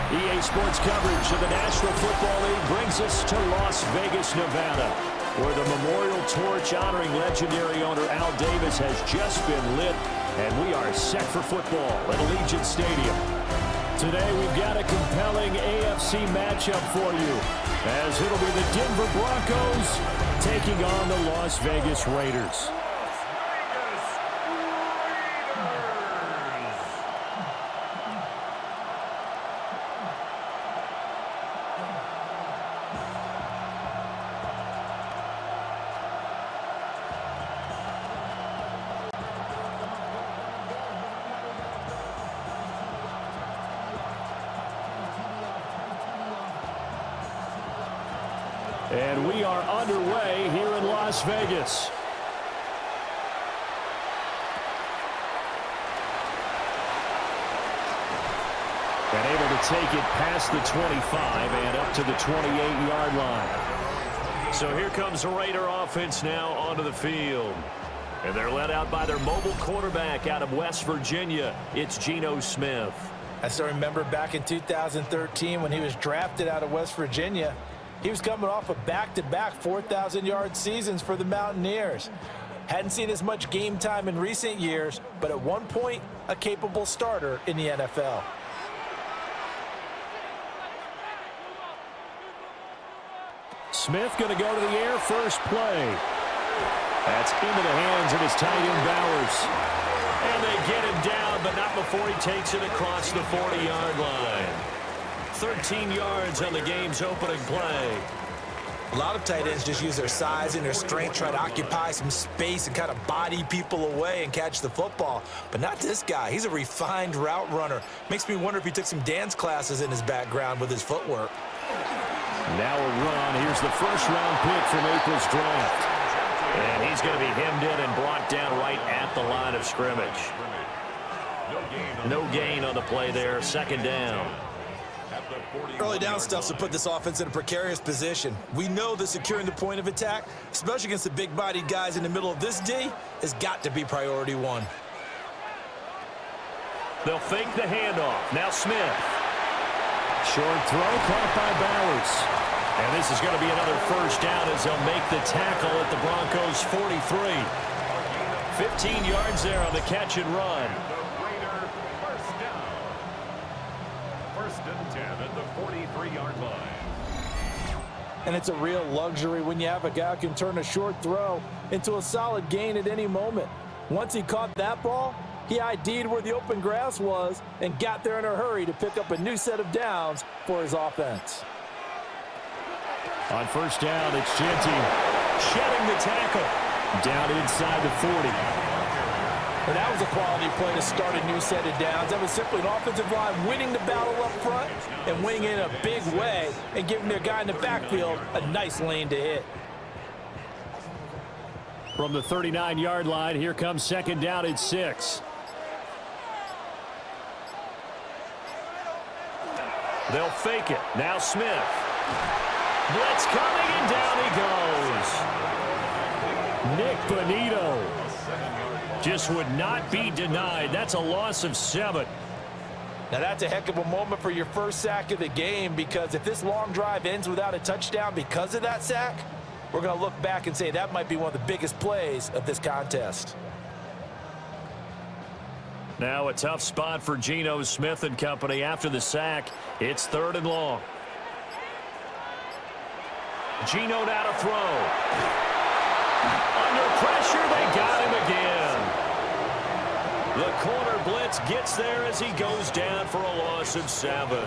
EA Sports coverage of the National Football League brings us to Las Vegas, Nevada, where the memorial torch honoring legendary owner Al Davis has just been lit, and we are set for football at Allegiant Stadium. Today we've got a compelling AFC matchup for you, as it'll be the Denver Broncos taking on the Las Vegas Raiders. And we are underway here in Las Vegas. And able to take it past the 25 and up to the 28-yard line. So here comes the Raider offense now onto the field. And they're led out by their mobile quarterback out of West Virginia. It's Geno Smith. I still remember back in 2013 when he was drafted out of West Virginia. He was coming off of back-to-back 4,000-yard seasons for the Mountaineers. Hadn't seen as much game time in recent years, but at one point, a capable starter in the NFL. Smith going to go to the air first play. That's into the hands of his tight end Bowers. And they get him down, but not before he takes it across the 40-yard line. 13 yards on the game's opening play. A lot of tight ends just use their size and their strength, try to occupy some space and kind of body people away and catch the football. But not this guy. He's a refined route runner. Makes me wonder if he took some dance classes in his background with his footwork. Now a run. Here's the first-round pick from April's draft. And he's going to be hemmed in and brought down right at the line of scrimmage. No gain on the play there. Second down. Early down stuff's to put this offense in a precarious position. We know that securing the point of attack, especially against the big-bodied guys in the middle of this D, has got to be priority one. They'll fake the handoff. Now Smith. Short throw caught by Bowers. And this is going to be another first down as they'll make the tackle at the Broncos' 43. 15 yards there on the catch and run. At the 43-yard line. And it's a real luxury when you have a guy who can turn a short throw into a solid gain at any moment. Once he caught that ball, he ID'd where the open grass was and got there in a hurry to pick up a new set of downs for his offense. On first down, it's Genty shedding the tackle down inside the 40. And that was a quality play to start a new set of downs. That was simply an offensive line winning the battle up front and winning in a big way and giving their guy in the backfield a nice lane to hit. From the 39-yard line, here comes second down at 6. They'll fake it. Now Smith. Blitz coming, and down he goes. Nick Bonito just would not be denied. That's a loss of 7. Now that's a heck of a moment for your first sack of the game, because if this long drive ends without a touchdown because of that sack, we're going to look back and say that might be one of the biggest plays of this contest. Now a tough spot for Geno Smith and company after the sack. It's 3rd and long. Geno now to throw. Under pressure, they got him again. The corner blitz gets there as he goes down for a loss of 7.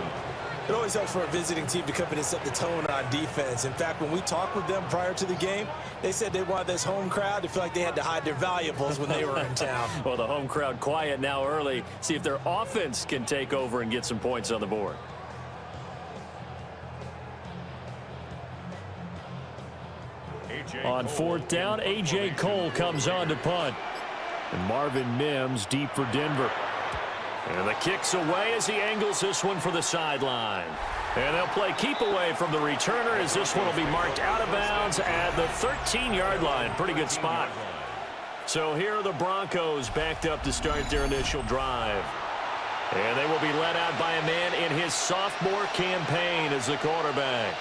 It always helps for a visiting team to come in and set the tone on defense. In fact, when we talked with them prior to the game, they said they wanted this home crowd to feel like they had to hide their valuables when they were in town. Well, the home crowd quiet now early. See if their offense can take over and get some points on the board. On 4th down, A.J. Cole comes on to punt. And Marvin Mims deep for Denver. And the kick's away as he angles this one for the sideline. And they'll play keep away from the returner as this one will be marked out of bounds at the 13-yard line. Pretty good spot. So here are the Broncos backed up to start their initial drive. And they will be led out by a man in his sophomore campaign as the quarterback.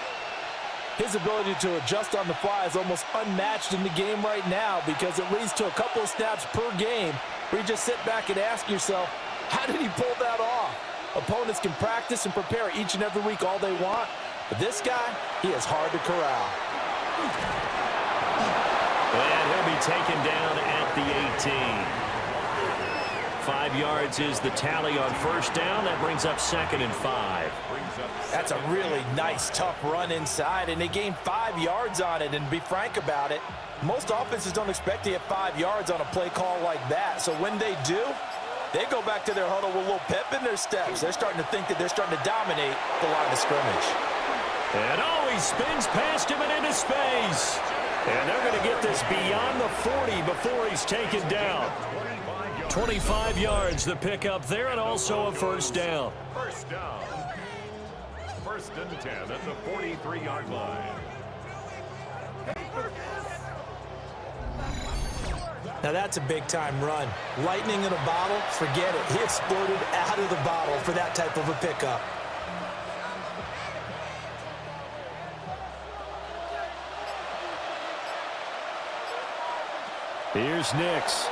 His ability to adjust on the fly is almost unmatched in the game right now because it leads to a couple of snaps per game where you just sit back and ask yourself, how did he pull that off? Opponents can practice and prepare each and every week all they want, but this guy, he is hard to corral. And he'll be taken down at the 18. 5 yards is the tally on first down. That brings up 2nd and 5. That's a really nice, tough run inside, and they gained 5 yards on it. And to be frank about it, most offenses don't expect to get 5 yards on a play call like that. So when they do, they go back to their huddle with a little pep in their steps. They're starting to think that they're starting to dominate the line of scrimmage. And he spins past him and into space. And they're going to get this beyond the 40 before he's taken down. 25 yards the pickup there, and also a first down. First down. 1st and 10 at the 43-yard line. Now that's a big-time run. Lightning in a bottle, forget it. He exploded out of the bottle for that type of a pickup. Here's Nix.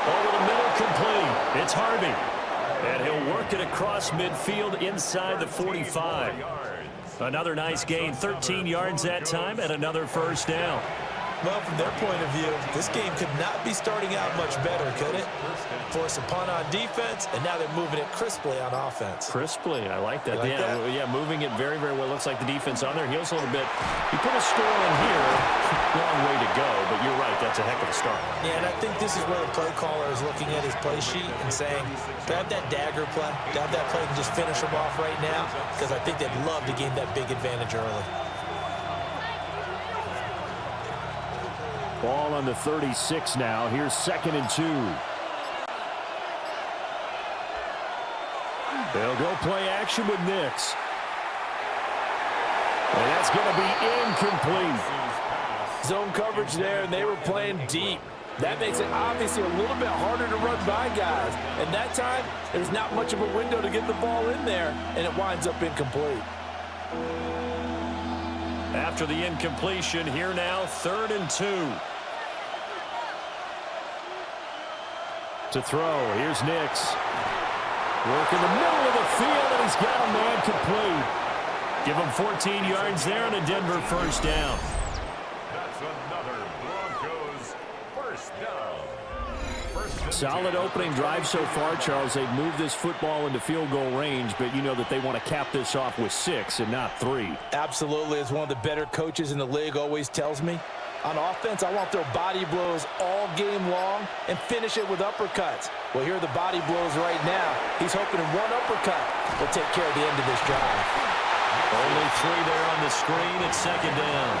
Over the middle, complete. It's Harvey. And he'll work it across midfield inside the 45. Another nice gain, 13 yards that time, and another first down. Well, from their point of view, this game could not be starting out much better, could it? Force a punt on defense, and now they're moving it crisply on offense. Crisply, I like that. Like that? Yeah, moving it very, very well. Looks like the defense on their heels a little bit. You put a score in here, long way to go, but you're right, that's a heck of a start. Yeah, and I think this is where the play caller is looking at his play sheet and saying, do I have that dagger play? Do I have that play and just finish them off right now? Because I think they'd love to gain that big advantage early. Ball on the 36 now. Here's 2nd and 2. They'll go play action with Nix. And that's going to be incomplete. Zone coverage there, and they were playing deep. That makes it obviously a little bit harder to run by guys. And that time, there's not much of a window to get the ball in there, and it winds up incomplete. After the incompletion, here now, 3rd and 2. To throw, here's Nix. Work in the middle of the field, and he's got a man complete. Give him 14 yards there and a Denver first down. That's another Broncos first down. Solid opening drive so far, Charles. They've moved this football into field goal range, but you know that they want to cap this off with 6 and not 3. Absolutely. As one of the better coaches in the league always tells me, on offense, I want to throw body blows all game long and finish it with uppercuts. Well, here are the body blows right now. He's hoping one uppercut will take care of the end of this drive. Only 3 there on the screen. It's 2nd down.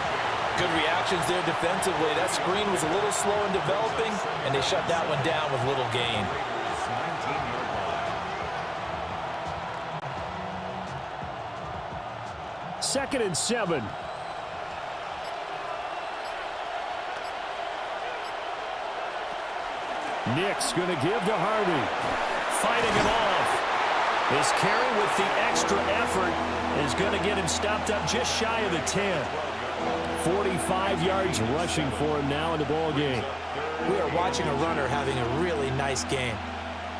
Good reactions there defensively. That screen was a little slow in developing, and they shut that one down with little gain. Second and 7. Nix going to give to Harvey. Fighting him off. His carry with the extra effort is going to get him stopped up just shy of the 10. 45 yards rushing for him now in the ball game. We are watching a runner having a really nice game.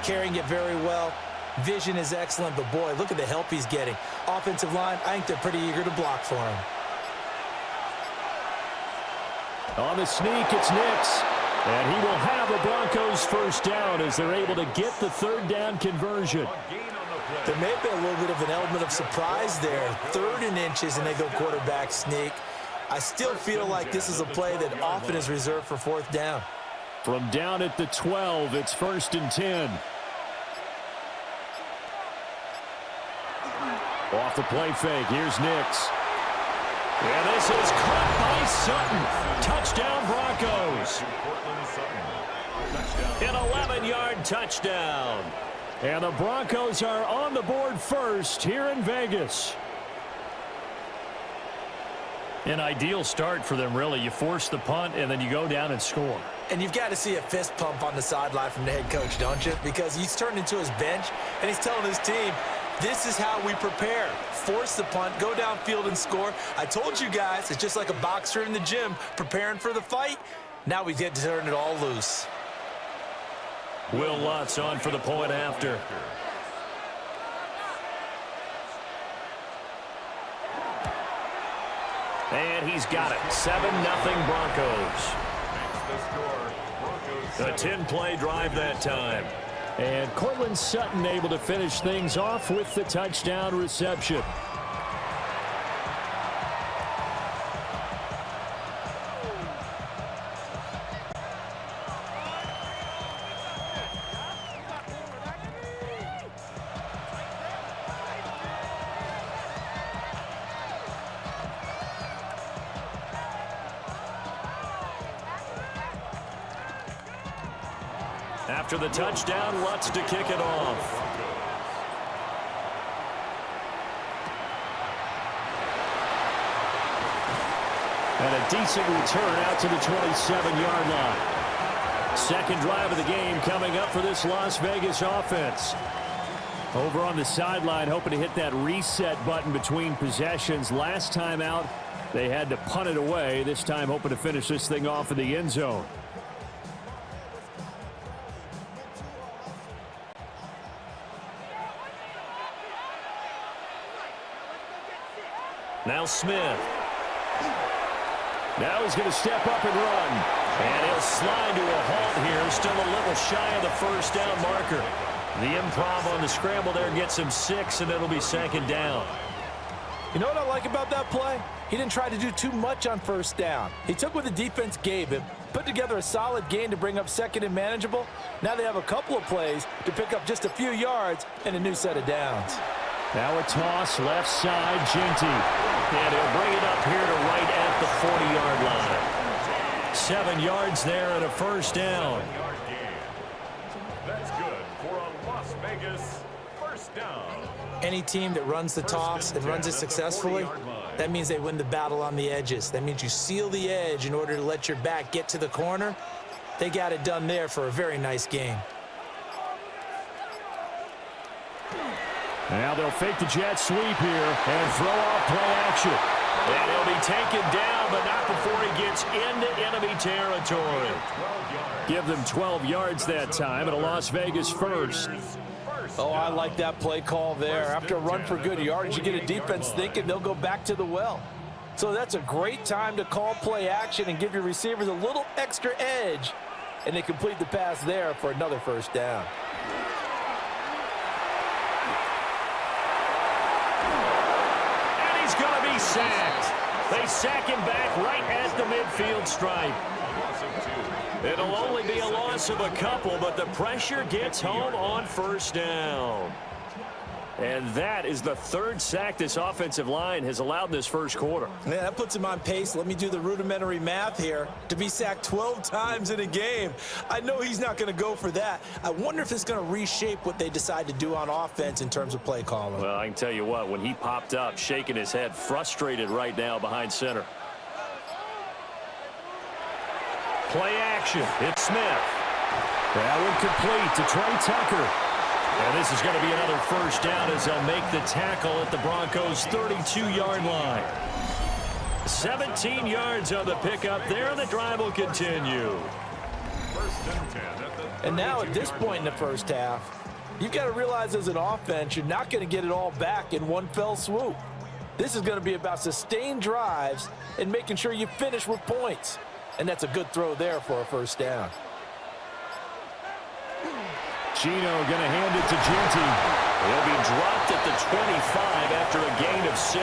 Carrying it very well. Vision is excellent, but boy, look at the help he's getting. Offensive line, I think they're pretty eager to block for him. On the sneak, it's Nix. And he will have the Broncos first down as they're able to get the 3rd down conversion. There may have been a little bit of an element of surprise there. 3rd and inches, and they go quarterback sneak. I still feel like this is a play that often is reserved for 4th down. From down at the 12, it's 1st and 10. Off the play fake, here's Nix. And this is caught by Sutton. Touchdown, Broncos. An 11-yard touchdown. And the Broncos are on the board first here in Vegas. An ideal start for them, really. You force the punt, and then you go down and score. And you've got to see a fist pump on the sideline from the head coach, don't you? Because he's turned into his bench, and he's telling his team, this is how we prepare. Force the punt, go downfield and score. I told you guys, it's just like a boxer in the gym preparing for the fight. Now we get to turn it all loose. Will Lutz on for the point after. And he's got it. 7-0 Broncos. A 10-play drive that time. And Cortland Sutton able to finish things off with the touchdown reception. After the touchdown, Lutz to kick it off. And a decent return out to the 27-yard line. Second drive of the game coming up for this Las Vegas offense. Over on the sideline, hoping to hit that reset button between possessions. Last time out, they had to punt it away. This time, hoping to finish this thing off in the end zone. Now Smith. Now he's going to step up and run. And he'll slide to a halt here. Still a little shy of the first down marker. The improv on the scramble there gets him 6, and it'll be second down. You know what I like about that play? He didn't try to do too much on first down. He took what the defense gave him, put together a solid gain to bring up second and manageable. Now they have a couple of plays to pick up just a few yards and a new set of downs. Now a toss, left side, Ginty. And he'll bring it up here to right at the 40-yard line. 7 yards there and a first down. That's good for a Las Vegas first down. Any team that runs the toss and runs it successfully, that means they win the battle on the edges. That means you seal the edge in order to let your back get to the corner. They got it done there for a very nice game. Now they'll fake the jet sweep here and throw off play action. And he'll be taken down, but not before he gets into enemy territory. Give them 12 yards that time, and a Las Vegas first. Oh, I like that play call there. After a run for good yardage, you get a defense thinking they'll go back to the well. So that's a great time to call play action and give your receivers a little extra edge. And they complete the pass there for another first down. Sacked. They sack him back right at the midfield stripe. It'll only be a loss of a couple, but the pressure gets home on first down. And that is the third sack this offensive line has allowed in this first quarter. Yeah, that puts him on pace. Let me do the rudimentary math here. To be sacked 12 times in a game, I know he's not going to go for that. I wonder if it's going to reshape what they decide to do on offense in terms of play calling. Well, I can tell you what, when he popped up, shaking his head, frustrated right now behind center. Play action. It's Smith. That one complete to Trey Tucker. And this is going to be another first down as they'll make the tackle at the Broncos' 32-yard line. 17 yards on the pickup there, and the drive will continue. And now at this point in the first half, you've got to realize as an offense, you're not going to get it all back in one fell swoop. This is going to be about sustained drives and making sure you finish with points. And that's a good throw there for a first down. Gino going to hand it to Ginty. He'll be dropped at the 25 after a gain of 6.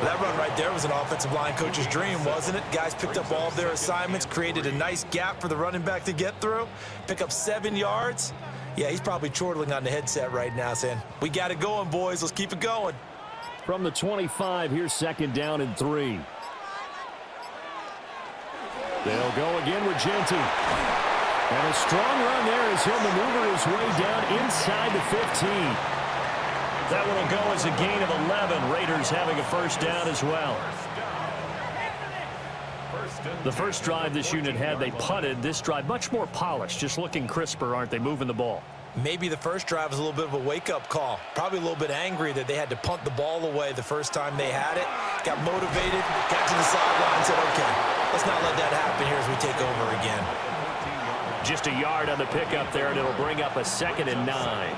That run right there was an offensive line coach's dream, wasn't it? Guys picked up all of their assignments, created a nice gap for the running back to get through, pick up 7 yards. Yeah, he's probably chortling on the headset right now saying, we got it going, boys. Let's keep it going. From the 25, here's second down and 3. They'll go again with Ginty. And a strong run there as he'll maneuver his way down inside the 15. That one will go as a gain of 11. Raiders having a first down as well. The first drive this unit had, they punted. This drive, much more polished, just looking crisper, aren't they, moving the ball? Maybe the first drive was a little bit of a wake-up call. Probably a little bit angry that they had to punt the ball away the first time they had it. Got motivated, got to the sideline, said, okay, let's not let that happen here as we take over again. Just a yard on the pickup there, and it'll bring up a 2nd and 9.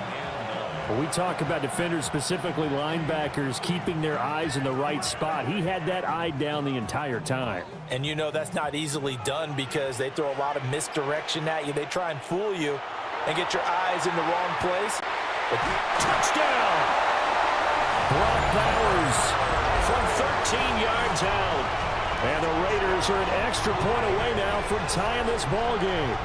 When we talk about defenders, specifically linebackers, keeping their eyes in the right spot, he had that eye down the entire time. And you know that's not easily done because they throw a lot of misdirection at you. They try and fool you and get your eyes in the wrong place. But touchdown! Brock Bowers from 13 yards out. And the Raiders are an extra point away now from tying this ball game.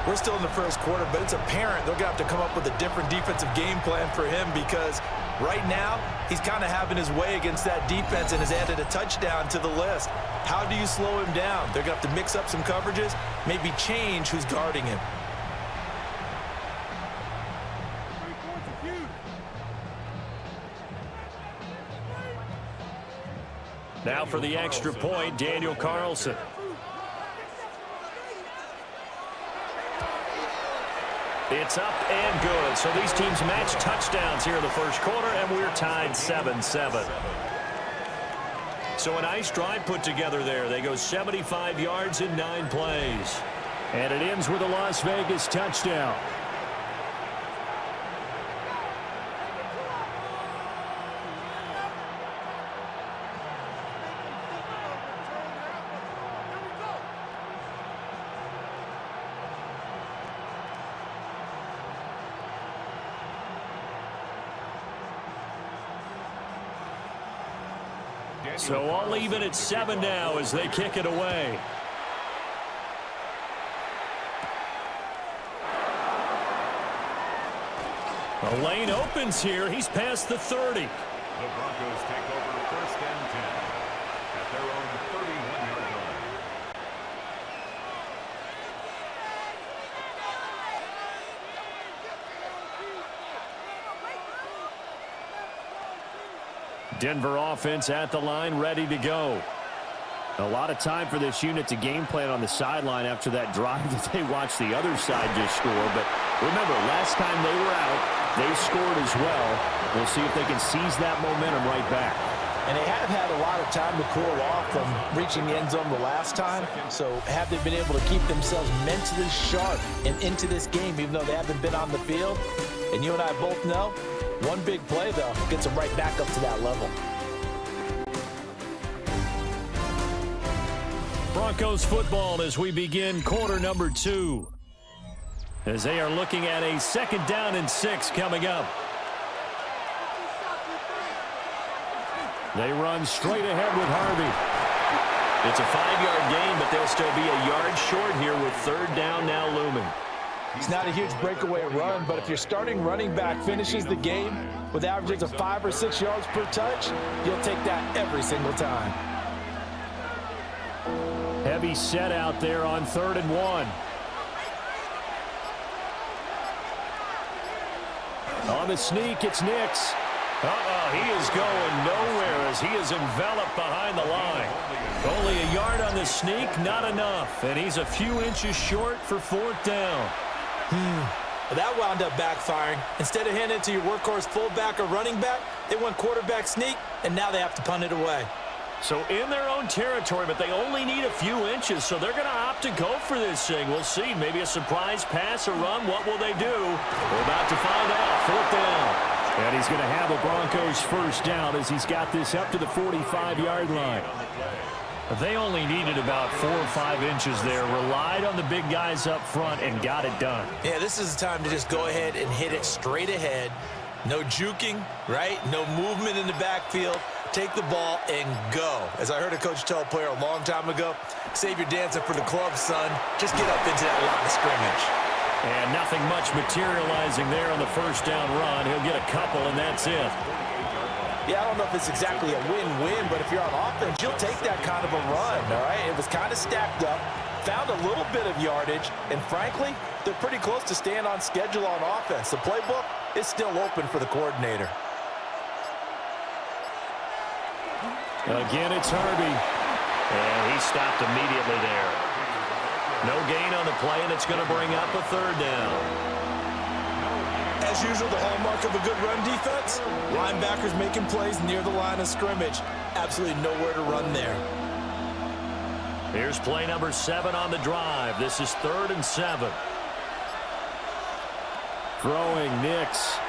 We're still in the first quarter, but it's apparent they're going to have to come up with a different defensive game plan for him because right now he's kind of having his way against that defense and has added a touchdown to the list. How do you slow him down? They're going to have to mix up some coverages, maybe change who's guarding him. Now for the extra point, Daniel Carlson. It's up and good. So these teams match touchdowns here in the first quarter, and we're tied 7-7. So a nice drive put together there. They go 75 yards in 9 plays. And it ends with a Las Vegas touchdown. So all even at 7 now as they kick it away. The lane opens here. He's past the 30. The Broncos take over 1st and 10 at their own 31-yard line. Denver offense at the line, ready to go. A lot of time for this unit to game plan on the sideline after that drive that they watched the other side just score. But remember, last time they were out, they scored as well. We'll see if they can seize that momentum right back. And they have had a lot of time to cool off from reaching the end zone the last time. So have they been able to keep themselves mentally sharp and into this game, even though they haven't been on the field? And you and I both know, one big play, though, gets them right back up to that level. Broncos football as we begin quarter number 2. As they are looking at a 2nd down and 6 coming up. They run straight ahead with Harvey. It's a 5-yard gain, but they'll still be a yard short here with 3rd down now looming. It's not a huge breakaway run, but if your starting running back finishes the game with averages of 5 or 6 yards per touch, you'll take that every single time. Heavy set out there on 3rd and 1. On the sneak, it's Nix. He is going nowhere as he is enveloped behind the line. Only a yard on the sneak, not enough. And he's a few inches short for 4th down. Well, that wound up backfiring. Instead of handing it to your workhorse fullback or running back, they went quarterback sneak, and now they have to punt it away. So in their own territory, but they only need a few inches, so they're going to opt to go for this thing. We'll see. Maybe a surprise pass or run. What will they do? We're about to find out. 4th down. And he's going to have a Broncos first down as he's got this up to the 45-yard line. They only needed about 4 or 5 inches there. Relied on the big guys up front and got it done. Yeah, this is the time to just go ahead and hit it straight ahead. No juking, right? No movement in the backfield. Take the ball and go. As I heard a coach tell a player a long time ago, save your dancing for the club, son. Just get up into that line of scrimmage. And nothing much materializing there on the first down run. He'll get a couple, and that's it. Yeah, I don't know if it's exactly a win-win, but if you're on offense, you'll take that kind of a run, all right? It was kind of stacked up, found a little bit of yardage, and frankly, they're pretty close to staying on schedule on offense. The playbook, is still open for the coordinator. Again, it's Herbie. And he stopped immediately there. No gain on the play, and it's going to bring up a third down. As usual, the hallmark of a good run defense, linebackers making plays near the line of scrimmage. Absolutely nowhere to run there. Here's play number 7 on the drive. This is 3rd and 7. Throwing Nix.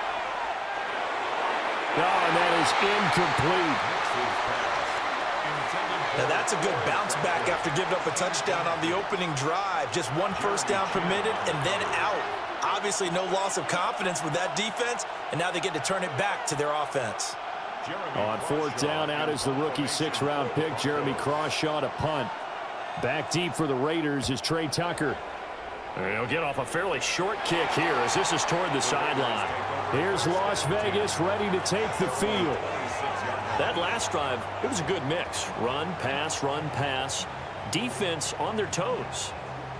Oh, and that is incomplete. Now that's a good bounce back after giving up a touchdown on the opening drive. Just 1 first down permitted and then out. Obviously no loss of confidence with that defense, and now they get to turn it back to their offense. On 4th down, out is the rookie 6th-round pick, Jeremy Crawshaw, to punt. Back deep for the Raiders is Trey Tucker. And he'll get off a fairly short kick here as this is toward the sideline. Here's Las Vegas ready to take the field. That last drive, it was a good mix. Run, pass, defense on their toes.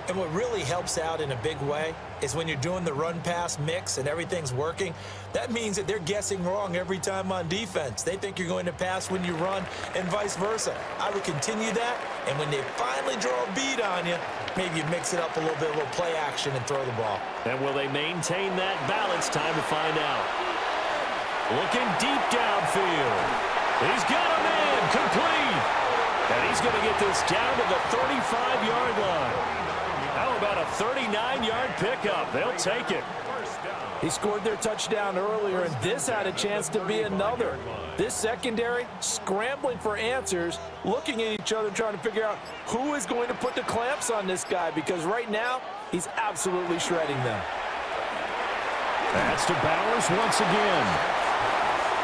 And what really helps out in a big way is when you're doing the run-pass mix and everything's working, that means that they're guessing wrong every time on defense. They think you're going to pass when you run and vice versa. I would continue that, and when they finally draw a bead on you, maybe you mix it up a little bit, a little play action, and throw the ball. And will they maintain that balance? Time to find out. Looking deep downfield. He's got him in, complete. And he's going to get this down to the 35-yard line. How about a 39-yard pickup? They'll take it. He scored their touchdown earlier, and this had a chance to be another. This secondary scrambling for answers, looking at each other, trying to figure out who is going to put the clamps on this guy, because right now he's absolutely shredding them. That's to Bowers once again.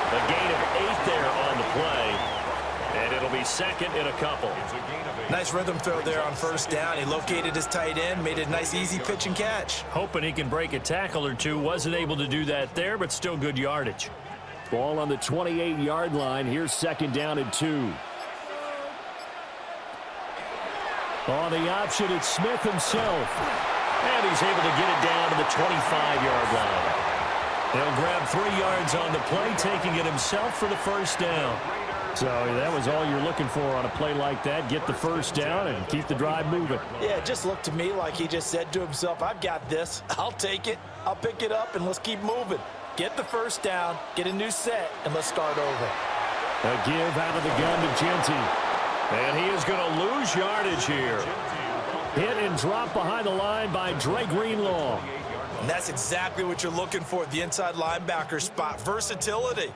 A gain of 8 there on the play, and it'll be 2nd and a couple. Nice rhythm throw there on 1st down. He located his tight end, made a nice easy pitch and catch. Hoping he can break a tackle or two. Wasn't able to do that there, but still good yardage. Ball on the 28-yard line. Here's 2nd down and 2. On the option, it's Smith himself. And he's able to get it down to the 25-yard line. He'll grab 3 yards on the play, taking it himself for the 1st down. So that was all you're looking for on a play like that. Get the 1st down and keep the drive moving. Yeah, it just looked to me like he just said to himself, I've got this. I'll take it. I'll pick it up, and let's keep moving. Get the 1st down, get a new set, and let's start over. A give out of the gun to Genty. And he is going to lose yardage here. Hit and drop behind the line by Dre Greenlaw. And that's exactly what you're looking for at the inside linebacker spot. Versatility.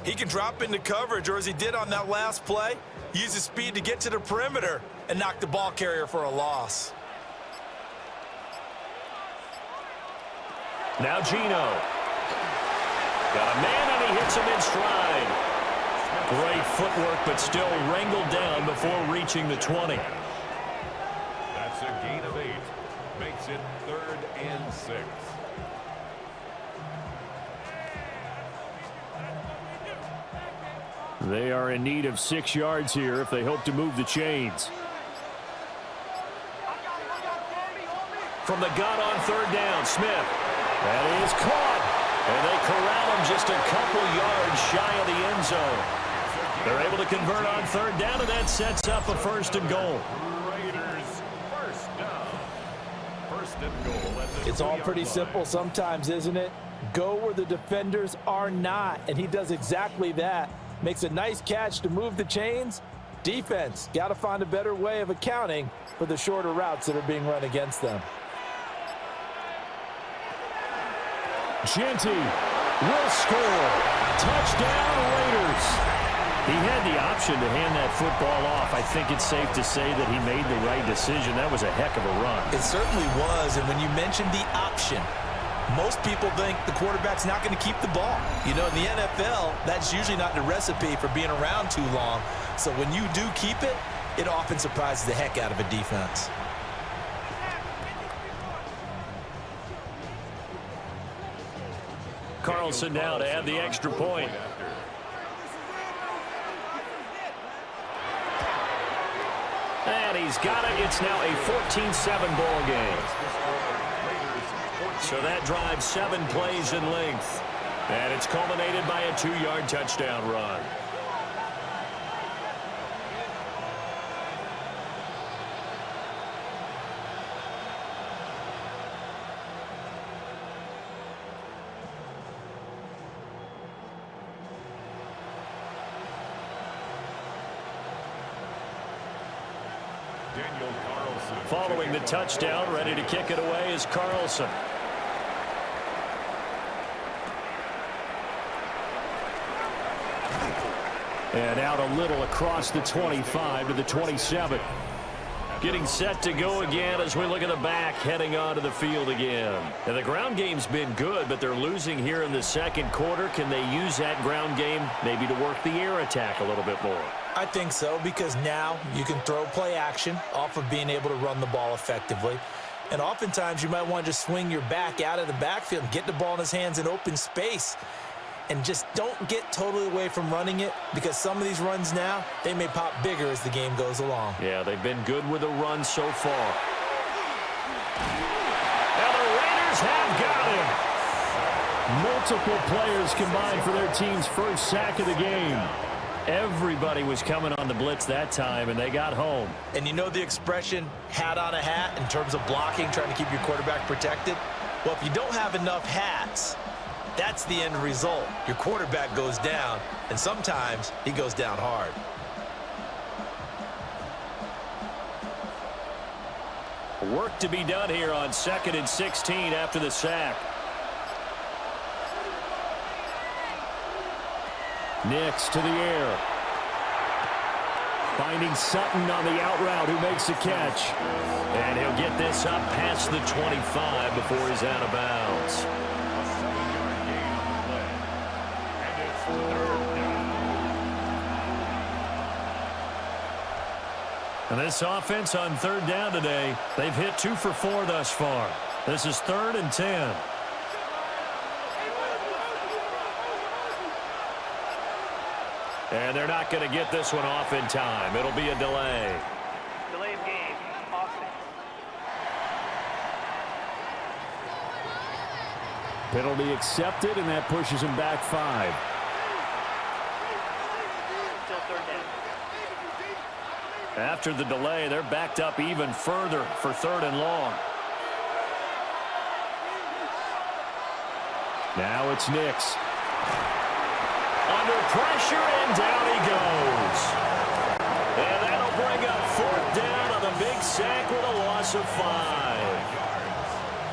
He can drop into coverage, or as he did on that last play, use his speed to get to the perimeter and knock the ball carrier for a loss. Now Gino. Got a man, and he hits him in stride. Great footwork, but still wrangled down before reaching the 20. That's a gain of 8. Makes it 3rd and 6. They are in need of 6 yards here if they hope to move the chains. From the gun on 3rd down, Smith. That is caught. And they corral him just a couple yards shy of the end zone. They're able to convert on 3rd down, and that sets up a 1st and goal. Raiders 1st down. 1st and goal. It's all pretty simple sometimes, isn't it? Go where the defenders are not, and he does exactly that. Makes a nice catch to move the chains. Defense got to find a better way of accounting for the shorter routes that are being run against them. Genty will score. Touchdown, Raiders. He had the option to hand that football off. I think it's safe to say that he made the right decision. That was a heck of a run. It certainly was, and when you mentioned the option, most people think the quarterback's not going to keep the ball. You know, in the NFL, that's usually not the recipe for being around too long. So when you do keep it, it often surprises the heck out of a defense. Carlson now to add the extra point. And he's got it. It's now a 14-7 ball game. So that drives 7 plays in length. And it's culminated by a 2-yard touchdown run. Following the touchdown, ready to kick it away is Carlson. And out a little across the 25 to the 27. Getting set to go again as we look at the back heading onto the field again. And the ground game's been good, but they're losing here in the second quarter. Can they use that ground game maybe to work the air attack a little bit more? I think so, because now you can throw play action off of being able to run the ball effectively. And oftentimes you might want to just swing your back out of the backfield and get the ball in his hands in open space. And just don't get totally away from running it, because some of these runs now, they may pop bigger as the game goes along. Yeah, they've been good with the run so far. And the Raiders have got him. Multiple players combined for their team's first sack of the game. Everybody was coming on the blitz that time, and they got home. And you know the expression, hat on a hat, in terms of blocking, trying to keep your quarterback protected? Well, if you don't have enough hats, that's the end result. Your quarterback goes down, and sometimes he goes down hard. Work to be done here on 2nd and 16 after the sack. Nix to the air. Finding Sutton on the out route, who makes the catch. And he'll get this up past the 25 before he's out of bounds. A 7-yard gain on the play. And it's 3rd down. And this offense on 3rd down today, they've hit 2 for 4 thus far. This is 3rd and 10. And they're not going to get this one off in time. It'll be a delay. Delay of game. Offense. Penalty accepted, and that pushes him back 5. Still 3rd down. After the delay, they're backed up even further for 3rd and long. Now it's Nix. Under pressure, and down he goes. And that'll bring up 4th down on the big sack with a loss of 5.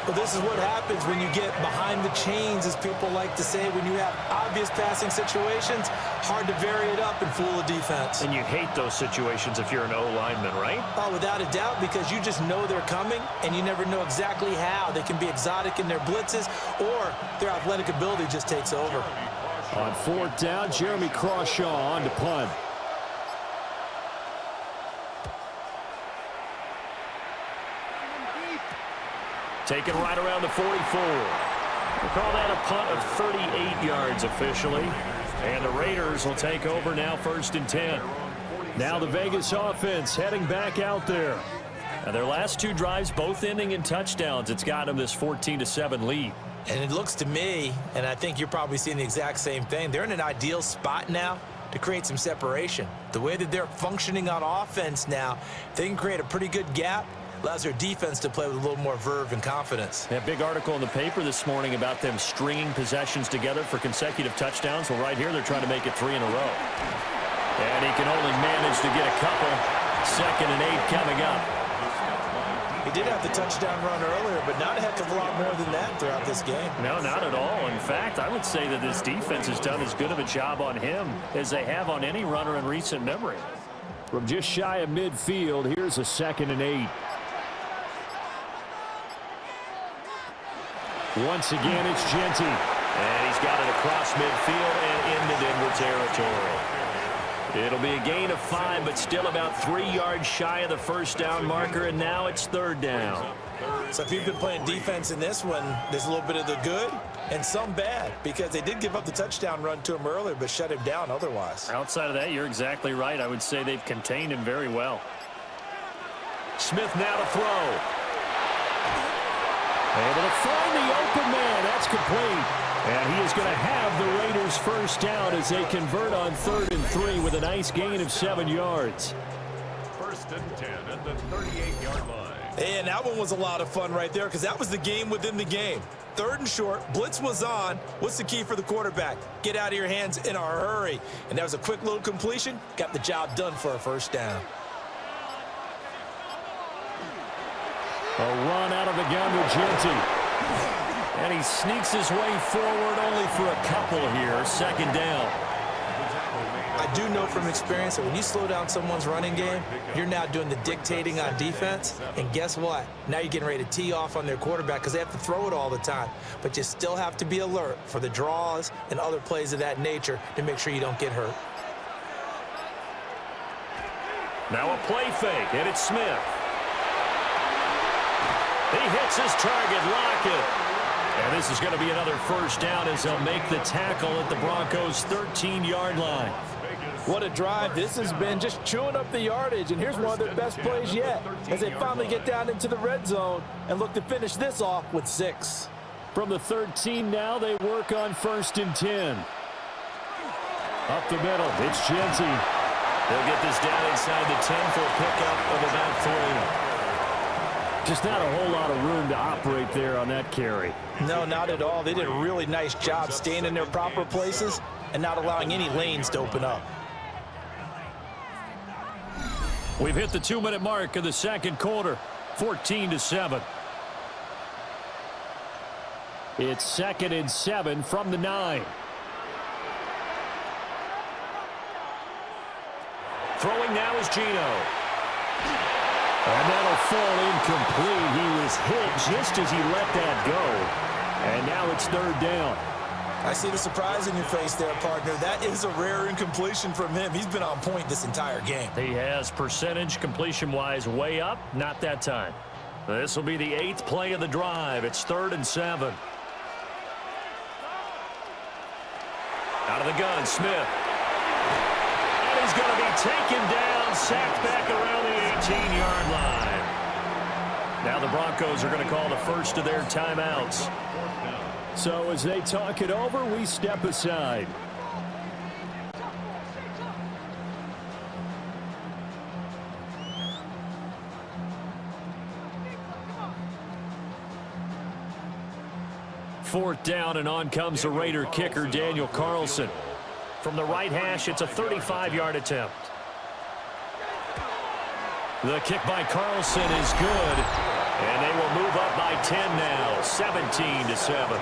Well, this is what happens when you get behind the chains, as people like to say. When you have obvious passing situations, hard to vary it up and fool the defense. And you hate those situations if you're an O-lineman, right? Oh, without a doubt, because you just know they're coming, and you never know exactly how. They can be exotic in their blitzes, or their athletic ability just takes over. On 4th down, Jeremy Crawshaw on to punt. Taken right around the 44. We'll call that a punt of 38 yards officially. And the Raiders will take over now 1st and 10. Now the Vegas offense heading back out there. Now their last 2 drives both ending in touchdowns. It's got them this 14-7 lead. And it looks to me, and I think you're probably seeing the exact same thing, they're in an ideal spot now to create some separation. The way that they're functioning on offense now, they can create a pretty good gap. Allows their defense to play with a little more verve and confidence. A big article in the paper this morning about them stringing possessions together for consecutive touchdowns. Well, right here, they're trying to make it 3 in a row. And he can only manage to get a couple. 2nd and 8 coming up. He did have the touchdown run earlier, but not a heck of a lot more than that throughout this game. No, not at all. In fact, I would say that this defense has done as good of a job on him as they have on any runner in recent memory. From just shy of midfield, here's a 2nd and 8. Once again, it's Genty. And he's got it across midfield and into Denver territory. It'll be a gain of 5, but still about 3 yards shy of the 1st down marker, and now it's 3rd down. So if you've been playing defense in this one, there's a little bit of the good and some bad, because they did give up the touchdown run to him earlier, but shut him down otherwise. Outside of that, you're exactly right. I would say they've contained him very well. Smith now to throw. Able to find the open man. That's complete. And he is going to have the Raiders first down as they convert on 3rd and 3 with a nice gain of 7 yards. 1st and 10 at the 38-yard line. And that one was a lot of fun right there because that was the game within the game. 3rd and short, blitz was on. What's the key for the quarterback? Get out of your hands in a hurry. And that was a quick little completion. Got the job done for a first down. A run out of the gun to Genty. And he sneaks his way forward only for a couple here. 2nd down. I do know from experience that when you slow down someone's running game, you're now doing the dictating on defense. And guess what? Now you're getting ready to tee off on their quarterback because they have to throw it all the time. But you still have to be alert for the draws and other plays of that nature to make sure you don't get hurt. Now a play fake, and it's Smith. He hits his target, Lockett. And this is going to be another first down as they'll make the tackle at the Broncos' 13-yard line. What a drive. This has been just chewing up the yardage. And here's one of their best plays yet as they finally get down into the red zone and look to finish this off with 6. From the 13 now, they work on 1st and 10. Up the middle, it's Genty. They'll get this down inside the 10 for a pickup of about 3. Just not a whole lot of room to operate there on that carry. No, not at all. They did a really nice job staying in their proper places and not allowing any lanes to open up. We've hit the 2-minute mark of the 2nd quarter, 14-7. It's 2nd and 7 from the 9. Throwing now is Geno. And that'll fall incomplete. He was hit just as he let that go. And now it's 3rd down. I see the surprise in your face there, partner. That is a rare incompletion from him. He's been on point this entire game. He has percentage completion-wise way up. Not that time. This will be the 8th play of the drive. It's 3rd and 7. Out of the gun, Smith. And he's going to be taken down, sacked back around the 18-yard line. Now the Broncos are going to call the first of their timeouts. So as they talk it over, we step aside. Fourth down, and on comes the Raider kicker, Daniel Carlson. From the right hash, it's a 35-yard attempt. The kick by Carlson is good, and they will move up by 10 now, 17-7.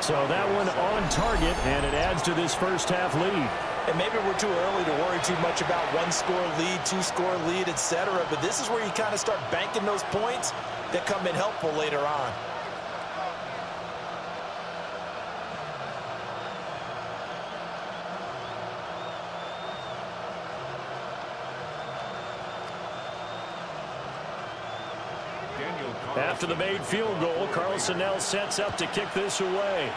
So that one on target, and it adds to this first half lead. And maybe we're too early to worry too much about 1-score lead, 2-score lead, etc. But this is where you kind of start banking those points that come in helpful later on. After the made field goal, Carlson now sets up to kick this away.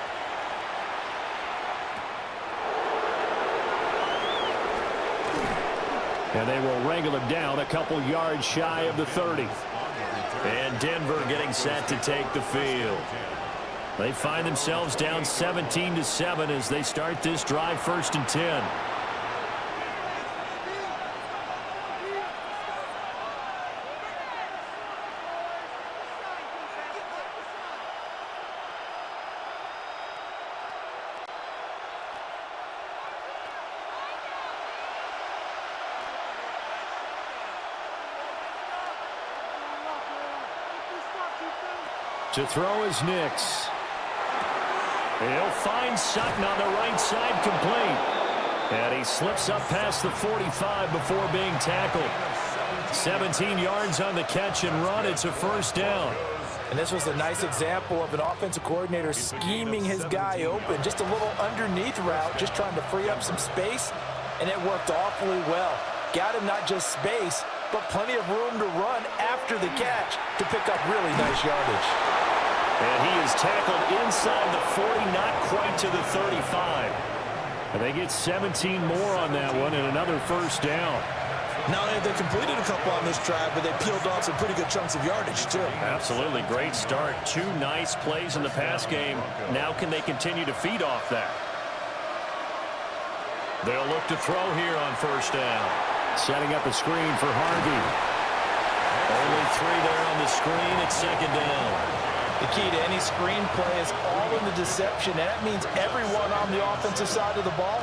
And they will wrangle him down a couple yards shy of the 30. And Denver getting set to take the field. They find themselves down 17-7 as they start this drive, 1st and 10. To throw is Nix. He'll find Sutton on the right side, complete. And he slips up past the 45 before being tackled. 17 yards on the catch and run. It's a first down. And this was a nice example of an offensive coordinator scheming his guy open. Just a little underneath route, just trying to free up some space. And it worked awfully well. Got him not just space, but plenty of room to run after the catch to pick up really nice yardage. And he is tackled inside the 40, not quite to the 35. And they get 17 more on that one and another first down. Not only have they completed a couple on this drive, but they peeled off some pretty good chunks of yardage, too. Absolutely. Great start. 2 nice plays in the pass game. Now can they continue to feed off that? They'll look to throw here on first down. Setting up a screen for Harvey. Only 3 there on the screen at second down. The key to any screen play is all in the deception. And that means everyone on the offensive side of the ball.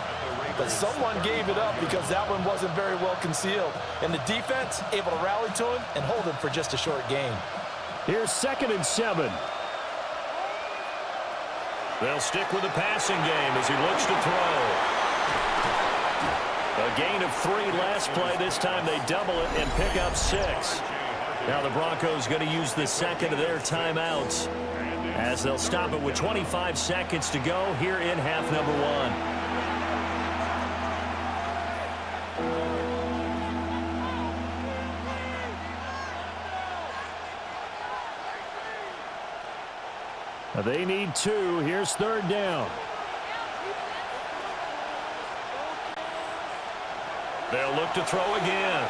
But someone gave it up because that one wasn't very well concealed. And the defense able to rally to him and hold him for just a short gain. Here's 2nd and 7. They'll stick with the passing game as he looks to throw. A gain of 3 last play. This time they double it and pick up 6. Now the Broncos going to use the second of their timeouts as they'll stop it with 25 seconds to go here in half number 1. They need 2. Here's 3rd down. They'll look to throw again.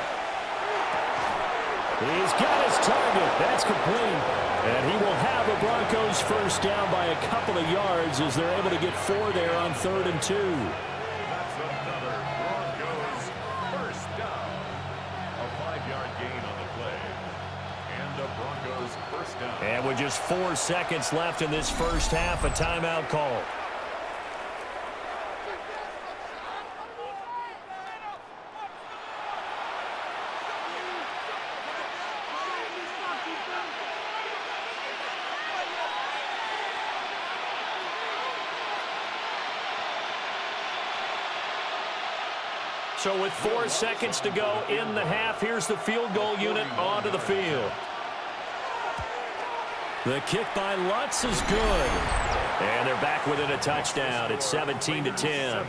He's got his target. That's complete. And he will have a Broncos first down by a couple of yards as they're able to get 4 there on 3rd and 2. That's another Broncos first down. A 5-yard gain on the play. And the Broncos first down. And with just 4 seconds left in this first half, a timeout call. So with 4 seconds to go in the half, here's the field goal unit onto the field. The kick by Lutz is good. And they're back within a touchdown. It's 17-10.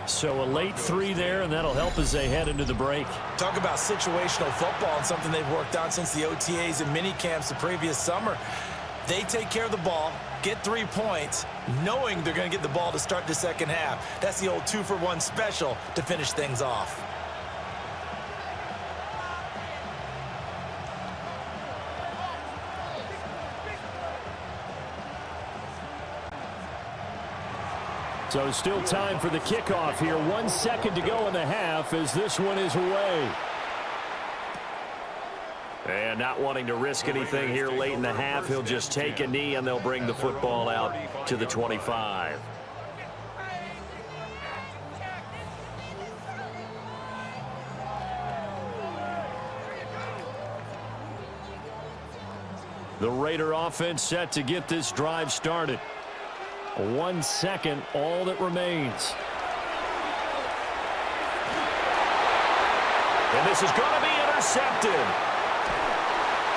So a late 3 there, and that'll help as they head into the break. Talk about situational football and something they've worked on since the OTAs and mini camps the previous summer. They take care of the ball, get 3 points, knowing they're going to get the ball to start the second half. That's the old 2-for-1 special to finish things off. So still time for the kickoff here. 1 second to go in the half as this one is away. And not wanting to risk anything here late in the half, he'll just take a knee and they'll bring the football out to the 25. The Raider offense set to get this drive started. 1 second, all that remains. And this is going to be intercepted.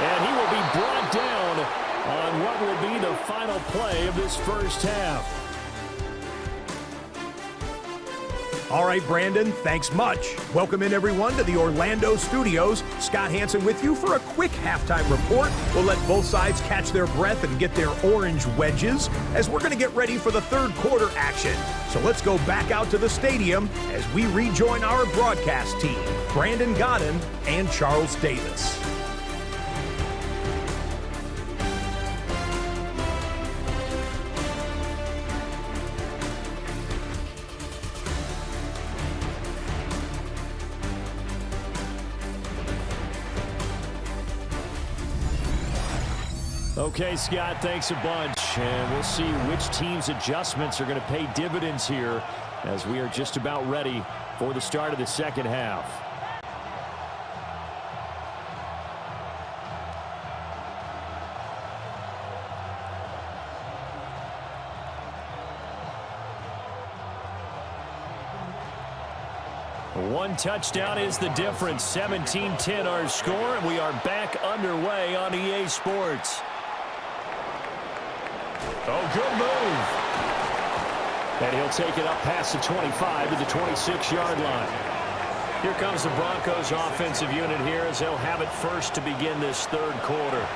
And he will be brought down on what will be the final play of this first half. All right, Brandon, thanks much. Welcome in, everyone, to the Orlando studios. Scott Hansen with you for a quick halftime report. We'll let both sides catch their breath and get their orange wedges as we're going to get ready for the third quarter action. So let's go back out to the stadium as we rejoin our broadcast team, Brandon Godden and Charles Davis. Okay, Scott, thanks a bunch. And we'll see which team's adjustments are going to pay dividends here as we are just about ready for the start of the second half. One touchdown is the difference. 17-10 our score, and we are back underway on EA Sports. Oh, good move. And he'll take it up past the 25 to the 26-yard line. Here comes the Broncos offensive unit here as they'll have it first to begin this third quarter.